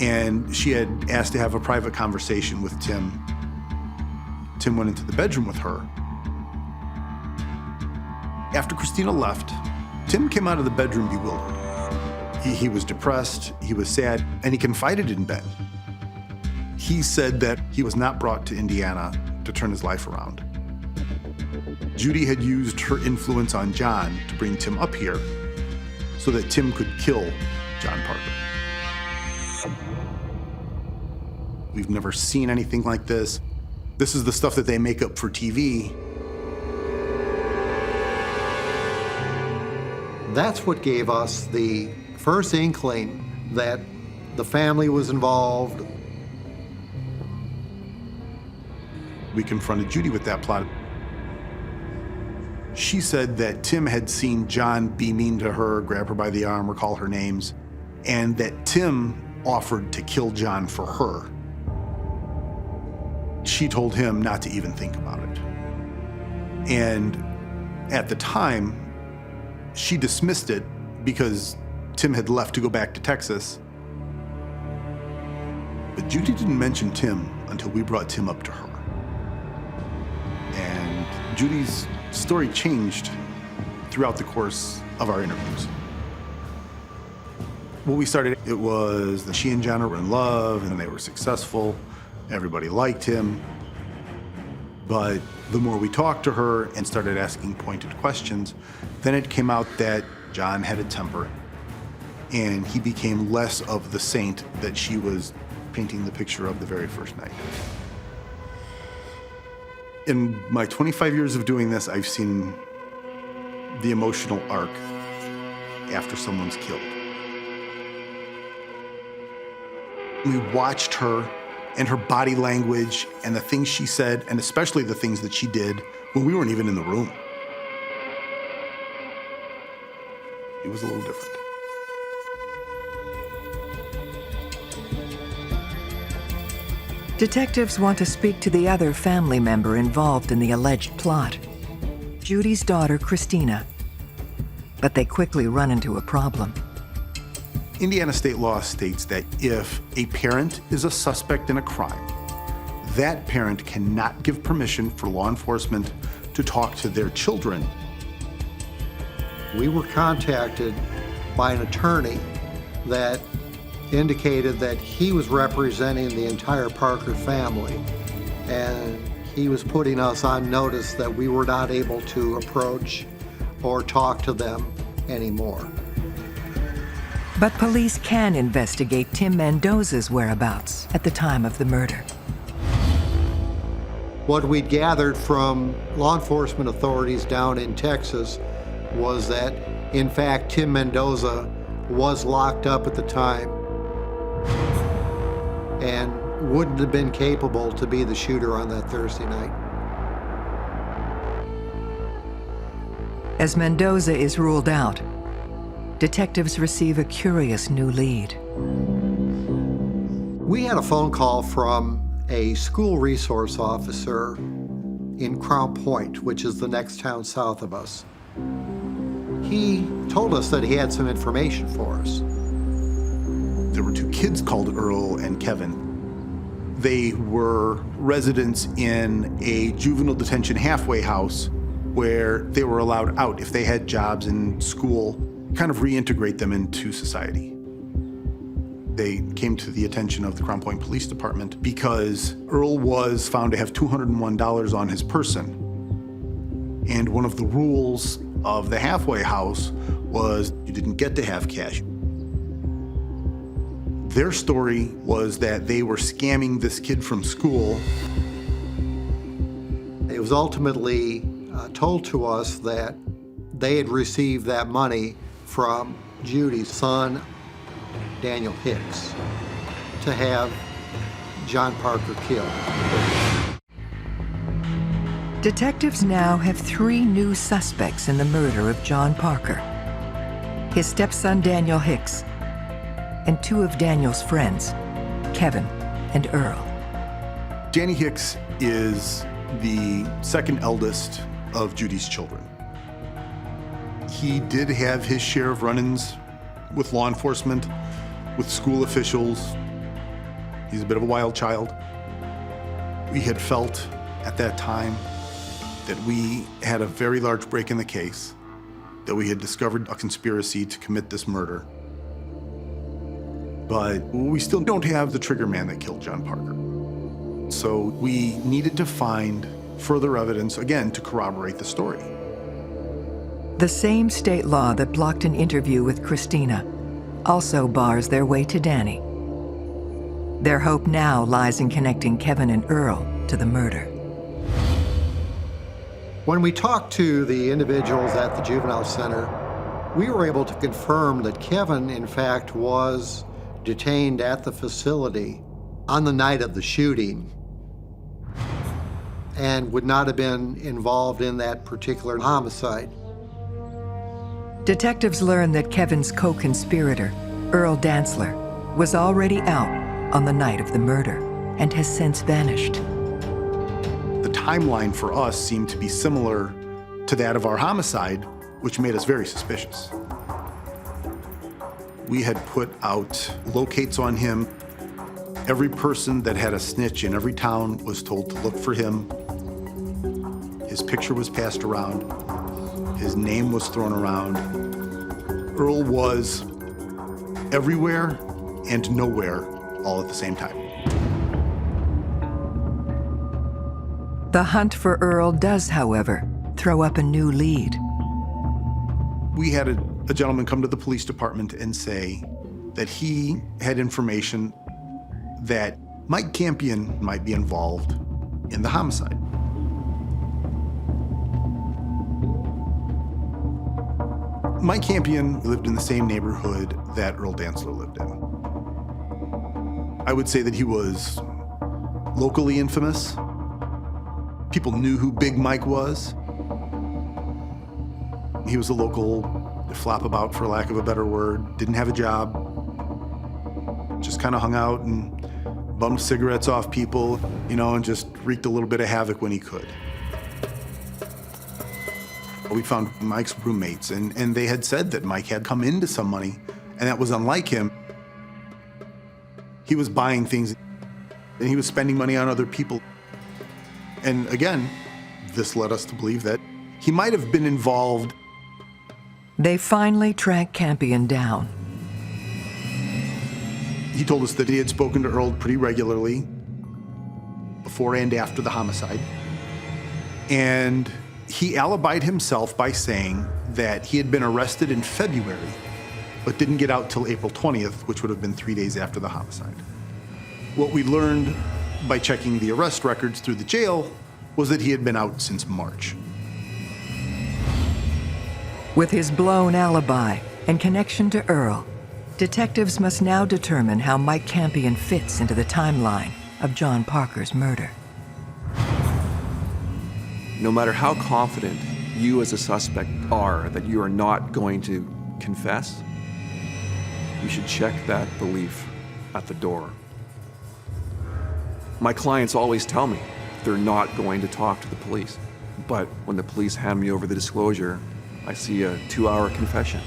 and she had asked to have a private conversation with Tim. Tim went into the bedroom with her. After Christina left, Tim came out of the bedroom bewildered. He was depressed, he was sad, and he confided in Ben. He said that he was not brought to Indiana to turn his life around. Judy had used her influence on John to bring Tim up here so that Tim could kill John Parker. We've never seen anything like this. This is the stuff that they make up for TV. That's what gave us the first inkling that the family was involved. We confronted Judy with that plot. She said that Tim had seen John be mean to her, grab her by the arm, or call her names, and that Tim offered to kill John for her. She told him not to even think about it. And at the time, she dismissed it because Tim had left to go back to Texas. But Judy didn't mention Tim until we brought Tim up to her. And Judy's story changed throughout the course of our interviews. What we started, it was that she and John were in love and they were successful. Everybody liked him. But the more we talked to her and started asking pointed questions, then it came out that John had a temper and he became less of the saint that she was painting the picture of the very first night. In my 25 years of doing this, I've seen the emotional arc after someone's killed. We watched her and her body language and the things she said, and especially the things that she did when we weren't even in the room. It was a little different. Detectives want to speak to the other family member involved in the alleged plot, Judy's daughter, Christina. But they quickly run into a problem. Indiana state law states that if a parent is a suspect in a crime, that parent cannot give permission for law enforcement to talk to their children. We were contacted by an attorney that indicated that he was representing the entire Parker family, and he was putting us on notice that we were not able to approach or talk to them anymore. But police can investigate Tim Mendoza's whereabouts at the time of the murder. What we'd gathered from law enforcement authorities down in Texas was that, in fact, Tim Mendoza was locked up at the time and wouldn't have been capable to be the shooter on that Thursday night. As Mendoza is ruled out, detectives receive a curious new lead. We had a phone call from a school resource officer in Crown Point, which is the next town south of us. He told us that he had some information for us. There were two kids called Earl and Kevin. They were residents in a juvenile detention halfway house where they were allowed out if they had jobs in school, kind of reintegrate them into society. They came to the attention of the Crown Point Police Department because Earl was found to have $201 on his person. And one of the rules of the halfway house was you didn't get to have cash. Their story was that they were scamming this kid from school. It was ultimately told to us that they had received that money from Judy's son, Daniel Hicks, to have John Parker killed. Detectives now have 3 new suspects in the murder of John Parker: his stepson Daniel Hicks, and 2 of Daniel's friends, Kevin and Earl. Danny Hicks is the second eldest of Judy's children. He did have his share of run-ins with law enforcement, with school officials. He's a bit of a wild child. We had felt at that time that we had a very large break in the case, that we had discovered a conspiracy to commit this murder. But we still don't have the trigger man that killed John Parker. So we needed to find further evidence, again, to corroborate the story. The same state law that blocked an interview with Christina also bars their way to Danny. Their hope now lies in connecting Kevin and Earl to the murder. When we talked to the individuals at the juvenile center, we were able to confirm that Kevin, in fact, was detained at the facility on the night of the shooting and would not have been involved in that particular homicide. Detectives learned that Kevin's co-conspirator, Earl Dantzler, was already out on the night of the murder and has since vanished. The timeline for us seemed to be similar to that of our homicide, which made us very suspicious. We had put out locates on him. Every person that had a snitch in every town was told to look for him. His picture was passed around. His name was thrown around. Earl was everywhere and nowhere all at the same time. The hunt for Earl does, however, throw up a new lead. We had a gentleman come to the police department and say that he had information that Mike Campion might be involved in the homicide. Mike Campion lived in the same neighborhood that Earl Dantzler lived in. I would say that he was locally infamous. People knew who Big Mike was. He was a local flap-about, for lack of a better word, didn't have a job, just kind of hung out and bummed cigarettes off people, you know, and just wreaked a little bit of havoc when he could. We found Mike's roommates, and they had said that Mike had come into some money, and that was unlike him. He was buying things, and he was spending money on other people. And again, this led us to believe that he might have been involved. They finally track Campion down. He told us that he had spoken to Earl pretty regularly before and after the homicide. And he alibied himself by saying that he had been arrested in February, but didn't get out till April 20th, which would have been 3 days after the homicide. What we learned by checking the arrest records through the jail was that he had been out since March. With his blown alibi and connection to Earl, detectives must now determine how Mike Campion fits into the timeline of John Parker's murder. No matter how confident you as a suspect are that you are not going to confess, you should check that belief at the door. My clients always tell me they're not going to talk to the police. But when the police hand me over the disclosure, I see a 2-hour confession.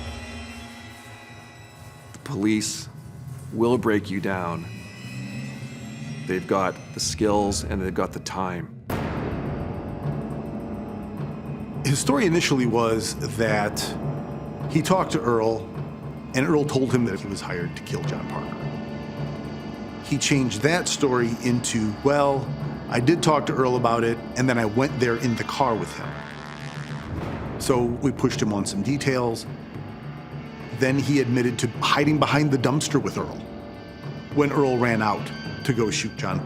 The police will break you down. They've got the skills and they've got the time. His story initially was that he talked to Earl, and Earl told him that he was hired to kill John Parker. He changed that story into, well, I did talk to Earl about it, and then I went there in the car with him. So we pushed him on some details. Then he admitted to hiding behind the dumpster with Earl when Earl ran out to go shoot John.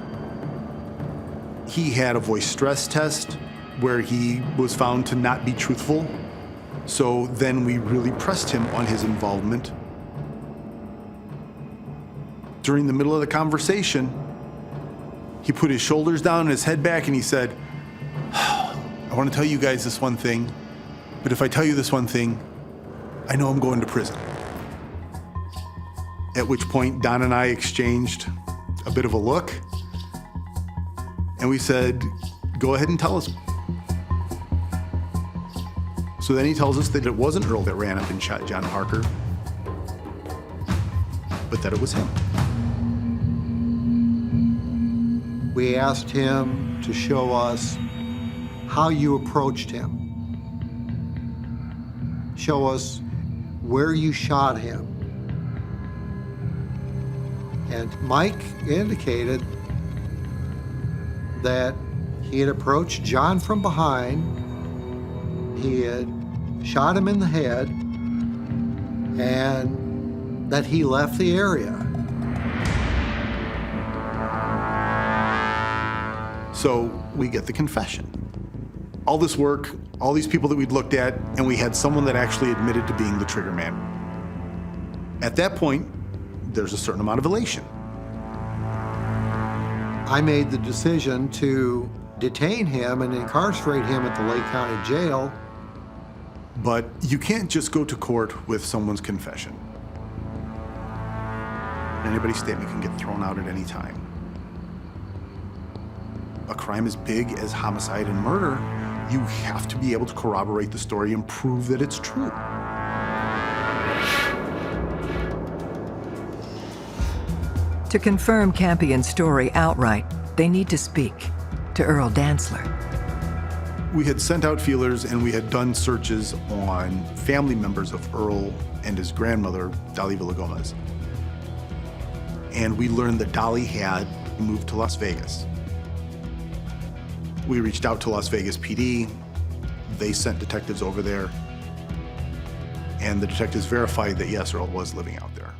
He had a voice stress test where he was found to not be truthful. So then we really pressed him on his involvement. During the middle of the conversation, he put his shoulders down and his head back and he said, I want to tell you guys this one thing, but if I tell you this one thing, I know I'm going to prison. At which point, Don and I exchanged a bit of a look, and we said, go ahead and tell us. So then he tells us that it wasn't Earl that ran up and shot John Parker, but that it was him. We asked him to show us how you approached him. Show us where you shot him. And Mike indicated that he had approached John from behind. He had shot him in the head, and that he left the area. So we get the confession. All this work, all these people that we'd looked at, and we had someone that actually admitted to being the trigger man. At that point, there's a certain amount of elation. I made the decision to detain him and incarcerate him at the Lake County Jail. But you can't just go to court with someone's confession. Anybody's statement can get thrown out at any time. A crime as big as homicide and murder, you have to be able to corroborate the story and prove that it's true. To confirm Campion's story outright, they need to speak to Earl Dantzler. We had sent out feelers and we had done searches on family members of Earl and his grandmother, Dolly Villagomez. and we learned that Dolly had moved to Las Vegas. We reached out to Las Vegas PD. They sent detectives over there, and the detectives verified that yes, Earl was living out there.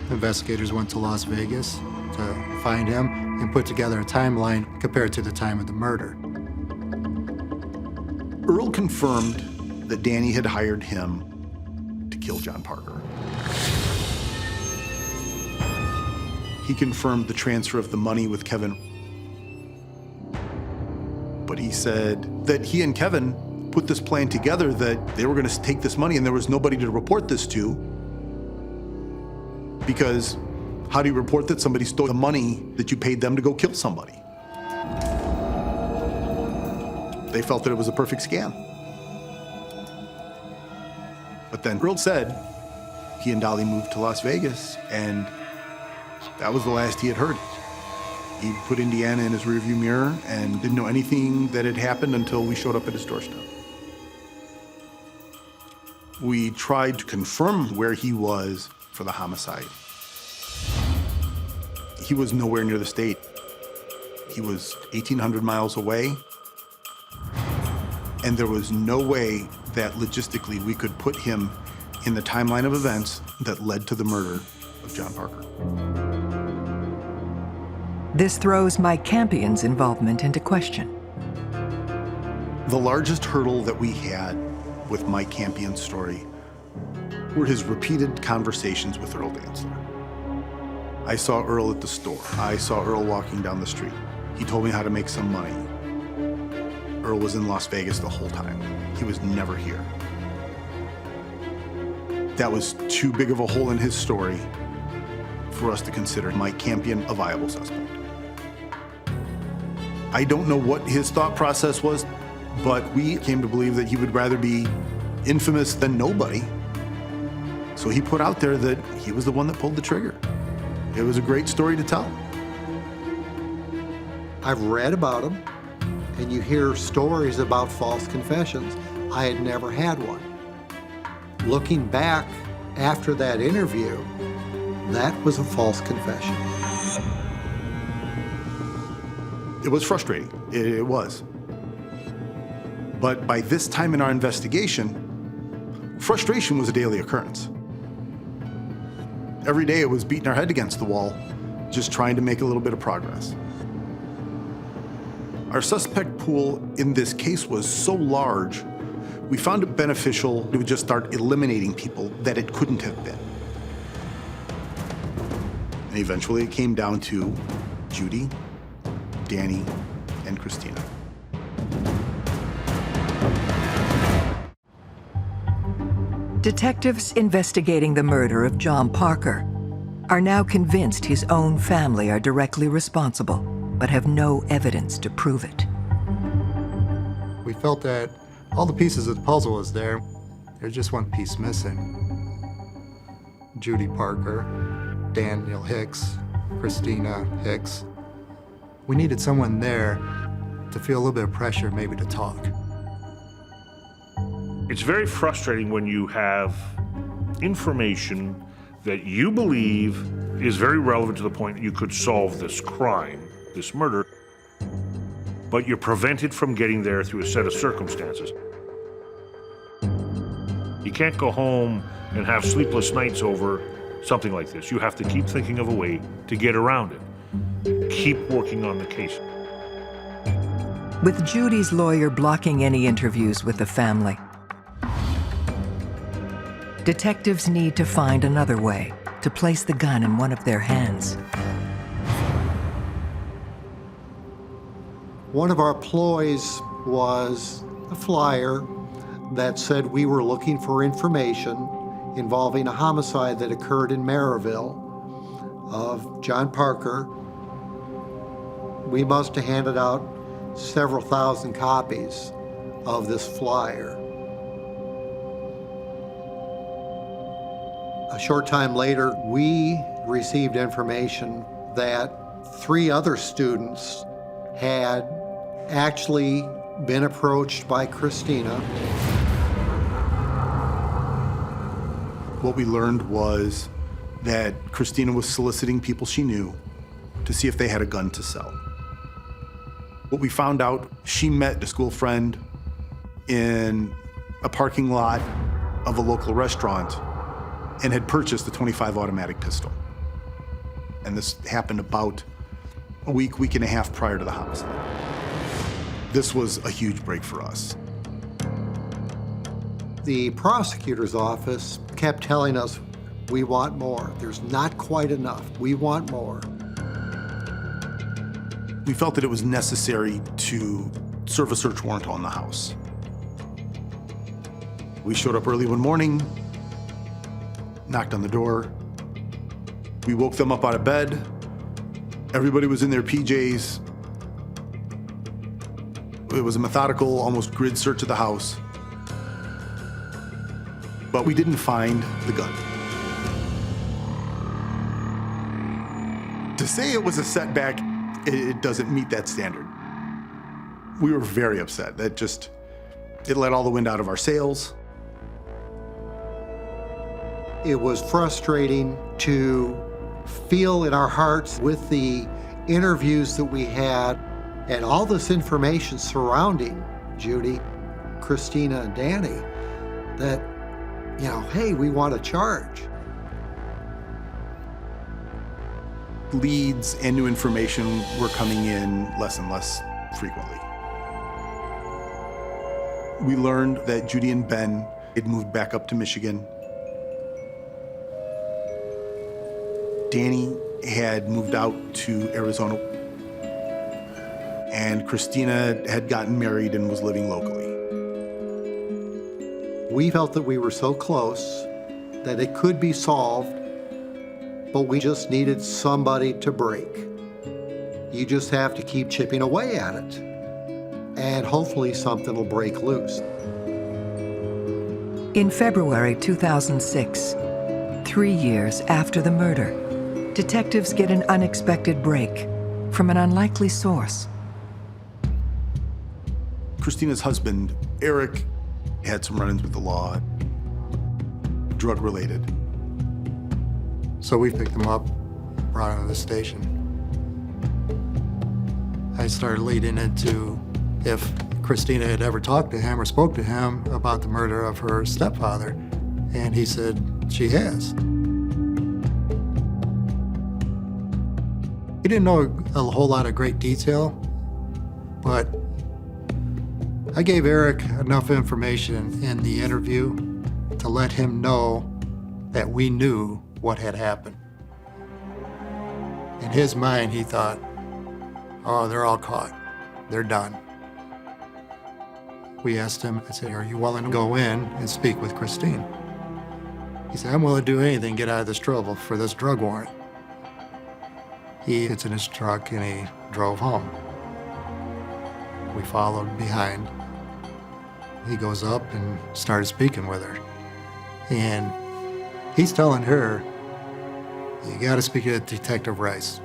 Investigators went to Las Vegas to find him and put together a timeline compared to the time of the murder. Earl confirmed that Danny had hired him to kill John Parker. He confirmed the transfer of the money with Kevin. But he said that he and Kevin put this plan together that they were going to take this money and there was nobody to report this to. Because how do you report that somebody stole the money that you paid them to go kill somebody? They felt that it was a perfect scam. But then Earl said he and Dolly moved to Las Vegas, and that was the last he had heard. He put Indiana in his rearview mirror and didn't know anything that had happened until we showed up at his doorstep. We tried to confirm where he was for the homicide. He was nowhere near the state. He was 1,800 miles away, and there was no way that logistically we could put him in the timeline of events that led to the murder of John Parker. This throws Mike Campion's involvement into question. The largest hurdle that we had with Mike Campion's story were his repeated conversations with Earl Dantzler. I saw Earl at the store. I saw Earl walking down the street. He told me how to make some money. Earl was in Las Vegas the whole time. He was never here. That was too big of a hole in his story for us to consider Mike Campion a viable suspect. I don't know what his thought process was, but we came to believe that he would rather be infamous than nobody. So he put out there that he was the one that pulled the trigger. It was a great story to tell. I've read about him, and you hear stories about false confessions. I had never had one. Looking back after that interview, that was a false confession. It was frustrating. It was. But by this time in our investigation, frustration was a daily occurrence. Every day it was beating our head against the wall, just trying to make a little bit of progress. Our suspect pool in this case was so large, we found it beneficial to just start eliminating people that it couldn't have been. And eventually it came down to Judy, Danny, and Christina. Detectives investigating the murder of John Parker are now convinced his own family are directly responsible, but have no evidence to prove it. We felt that all the pieces of the puzzle was there. There's just one piece missing. Judy Parker, Daniel Hicks, Christina Hicks. We needed someone there to feel a little bit of pressure, maybe to talk. It's very frustrating when you have information that you believe is very relevant to the point that you could solve this crime, this murder, but you're prevented from getting there through a set of circumstances. You can't go home and have sleepless nights over something like this. You have to keep thinking of a way to get around it. Keep working on the case. With Judy's lawyer blocking any interviews with the family, detectives need to find another way to place the gun in one of their hands. One of our ploys was a flyer that said we were looking for information involving a homicide that occurred in Maryville of John Parker. We must have handed out several thousand copies of this flyer. A short time later, we received information that 3 other students had actually been approached by Christina. What we learned was that Christina was soliciting people she knew to see if they had a gun to sell. What we found out, she met a school friend in a parking lot of a local restaurant and had purchased a .25 automatic pistol. And this happened about a week and a half prior to the homicide. This was a huge break for us. The prosecutor's office kept telling us, we want more. There's not quite enough. We want more. We felt that it was necessary to serve a search warrant on the house. We showed up early one morning, knocked on the door. We woke them up out of bed. Everybody was in their PJs. It was a methodical, almost grid search of the house. But we didn't find the gun. To say it was a setback, it doesn't meet that standard. We were very upset. It let all the wind out of our sails. It was frustrating to feel in our hearts with the interviews that we had and all this information surrounding Judy, Christina, and Danny that, hey, we want to charge. Leads and new information were coming in less and less frequently. We learned that Judy and Ben had moved back up to Michigan. Danny had moved out to Arizona, and Christina had gotten married and was living locally. We felt that we were so close that it could be solved, but we just needed somebody to break. You just have to keep chipping away at it, and hopefully something will break loose. In February 2006, 3 years after the murder, detectives get an unexpected break from an unlikely source. Christina's husband, Eric, had some run-ins with the law, drug-related. So we picked him up, brought him to the station. I started leading into if Christina had ever talked to him or spoke to him about the murder of her stepfather, and he said she has. He didn't know a whole lot of great detail, but I gave Eric enough information in the interview to let him know that we knew what had happened. In his mind, he thought, oh, they're all caught. They're done. We asked him, I said, are you willing to go in and speak with Christine? He said, I'm willing to do anything to get out of this trouble for this drug warrant. He gets in his truck and he drove home. We followed behind. He goes up and started speaking with her. And he's telling her, you gotta speak to Detective Rice.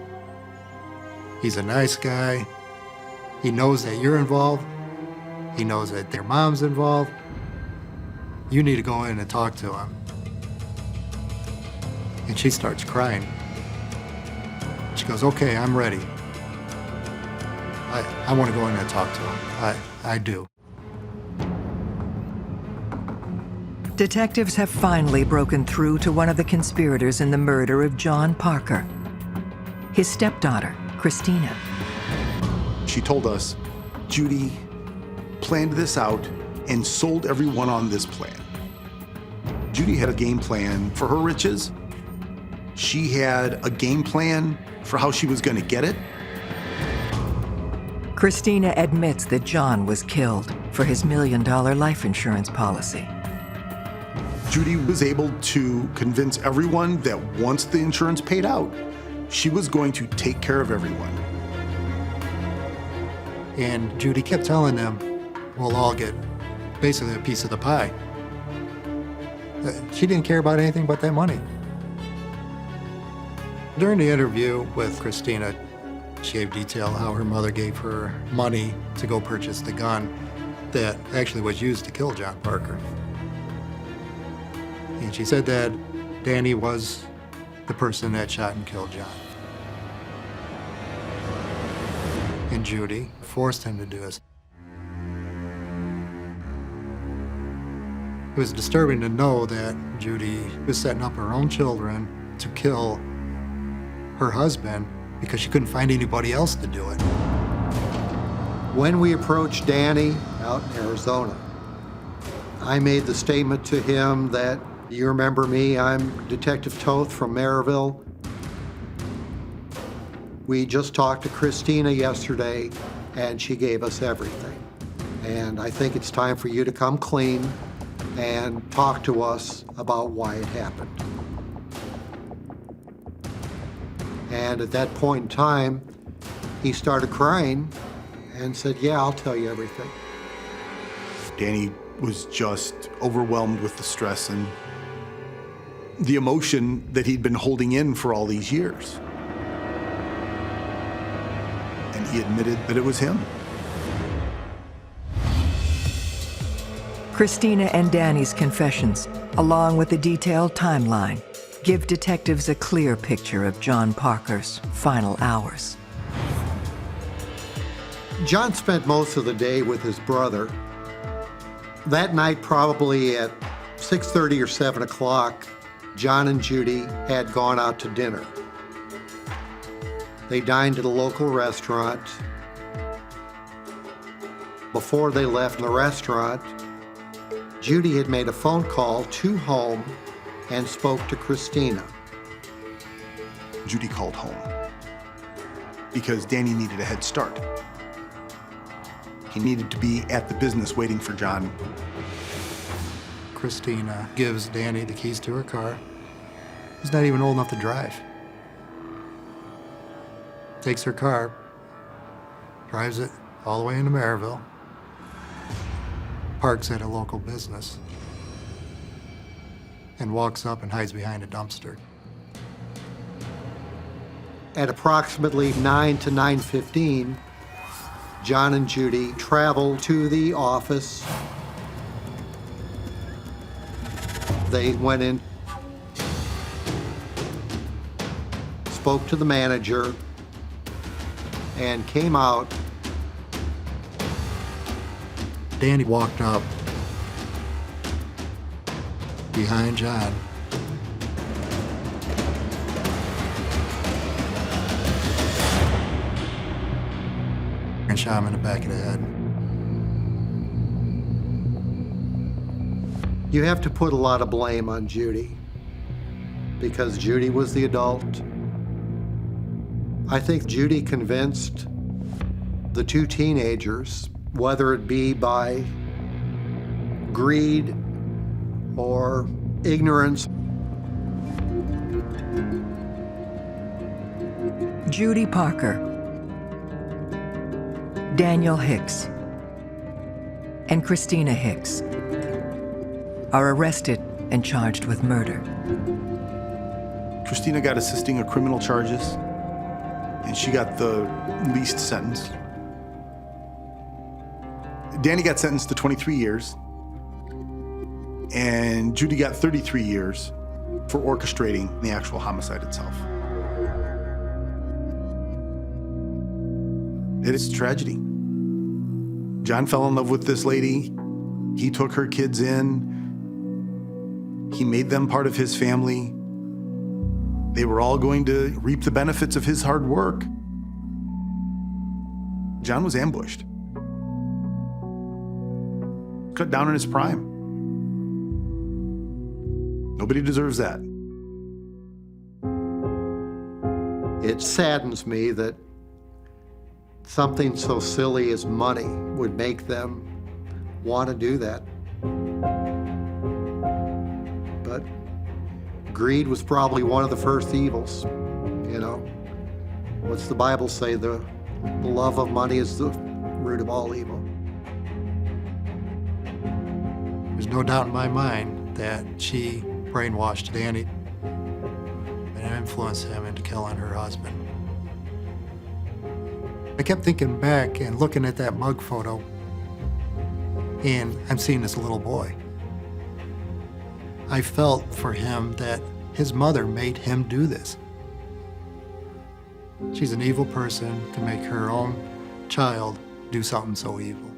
He's a nice guy. He knows that you're involved. He knows that their mom's involved. You need to go in and talk to him. And she starts crying. She goes, okay, I'm ready. I want to go in and talk to him. I do. Detectives have finally broken through to one of the conspirators in the murder of John Parker, his stepdaughter, Christina. She told us Judy planned this out and sold everyone on this plan. Judy had a game plan for her riches. She had a game plan for how she was going to get it. Christina admits that John was killed for his $1 million life insurance policy. Judy was able to convince everyone that once the insurance paid out, she was going to take care of everyone. And Judy kept telling them, we'll all get basically a piece of the pie. She didn't care about anything but that money. During the interview with Christina, she gave detail how her mother gave her money to go purchase the gun that actually was used to kill John Parker. And she said that Danny was the person that shot and killed John. And Judy forced him to do this. It was disturbing to know that Judy was setting up her own children to kill her husband because she couldn't find anybody else to do it. When we approached Danny out in Arizona, I made the statement to him that, you remember me, I'm Detective Toth from Maryville. We just talked to Christina yesterday, and she gave us everything. And I think it's time for you to come clean and talk to us about why it happened. And at that point in time, he started crying and said, yeah, I'll tell you everything. Danny was just overwhelmed with the stress and the emotion that he'd been holding in for all these years. And he admitted that it was him. Christina and Danny's confessions, along with a detailed timeline, give detectives a clear picture of John Parker's final hours. John spent most of the day with his brother. That night, probably at 6:30 or 7 o'clock, John and Judy had gone out to dinner. They dined at a local restaurant. Before they left the restaurant, Judy had made a phone call to home and spoke to Christina. Judy called home because Danny needed a head start. He needed to be at the business waiting for John. Christina gives Danny the keys to her car. He's not even old enough to drive. Takes her car, drives it all the way into Maryville, parks at a local business, and walks up and hides behind a dumpster. At approximately 9 to 9:15, John and Judy traveled to the office. They went in, spoke to the manager, and came out. Danny walked up behind John. And shot him in the back of the head. You have to put a lot of blame on Judy because Judy was the adult. I think Judy convinced the two teenagers, whether it be by greed or ignorance. Judy Parker, Daniel Hicks, and Christina Hicks are arrested and charged with murder. Christina got assisting of criminal charges, and she got the least sentence. Danny got sentenced to 23 years, and Judy got 33 years for orchestrating the actual homicide itself. It is a tragedy. John fell in love with this lady. He took her kids in. He made them part of his family. They were all going to reap the benefits of his hard work. John was ambushed. Cut down in his prime. Nobody deserves that. It saddens me that something so silly as money would make them want to do that. But greed was probably one of the first evils, you know. What's the Bible say? The love of money is the root of all evil. There's no doubt in my mind that she brainwashed Danny and influenced him into killing her husband. I kept thinking back and looking at that mug photo, and I'm seeing this little boy. I felt for him that His mother made him do this. She's an evil person to make her own child do something so evil.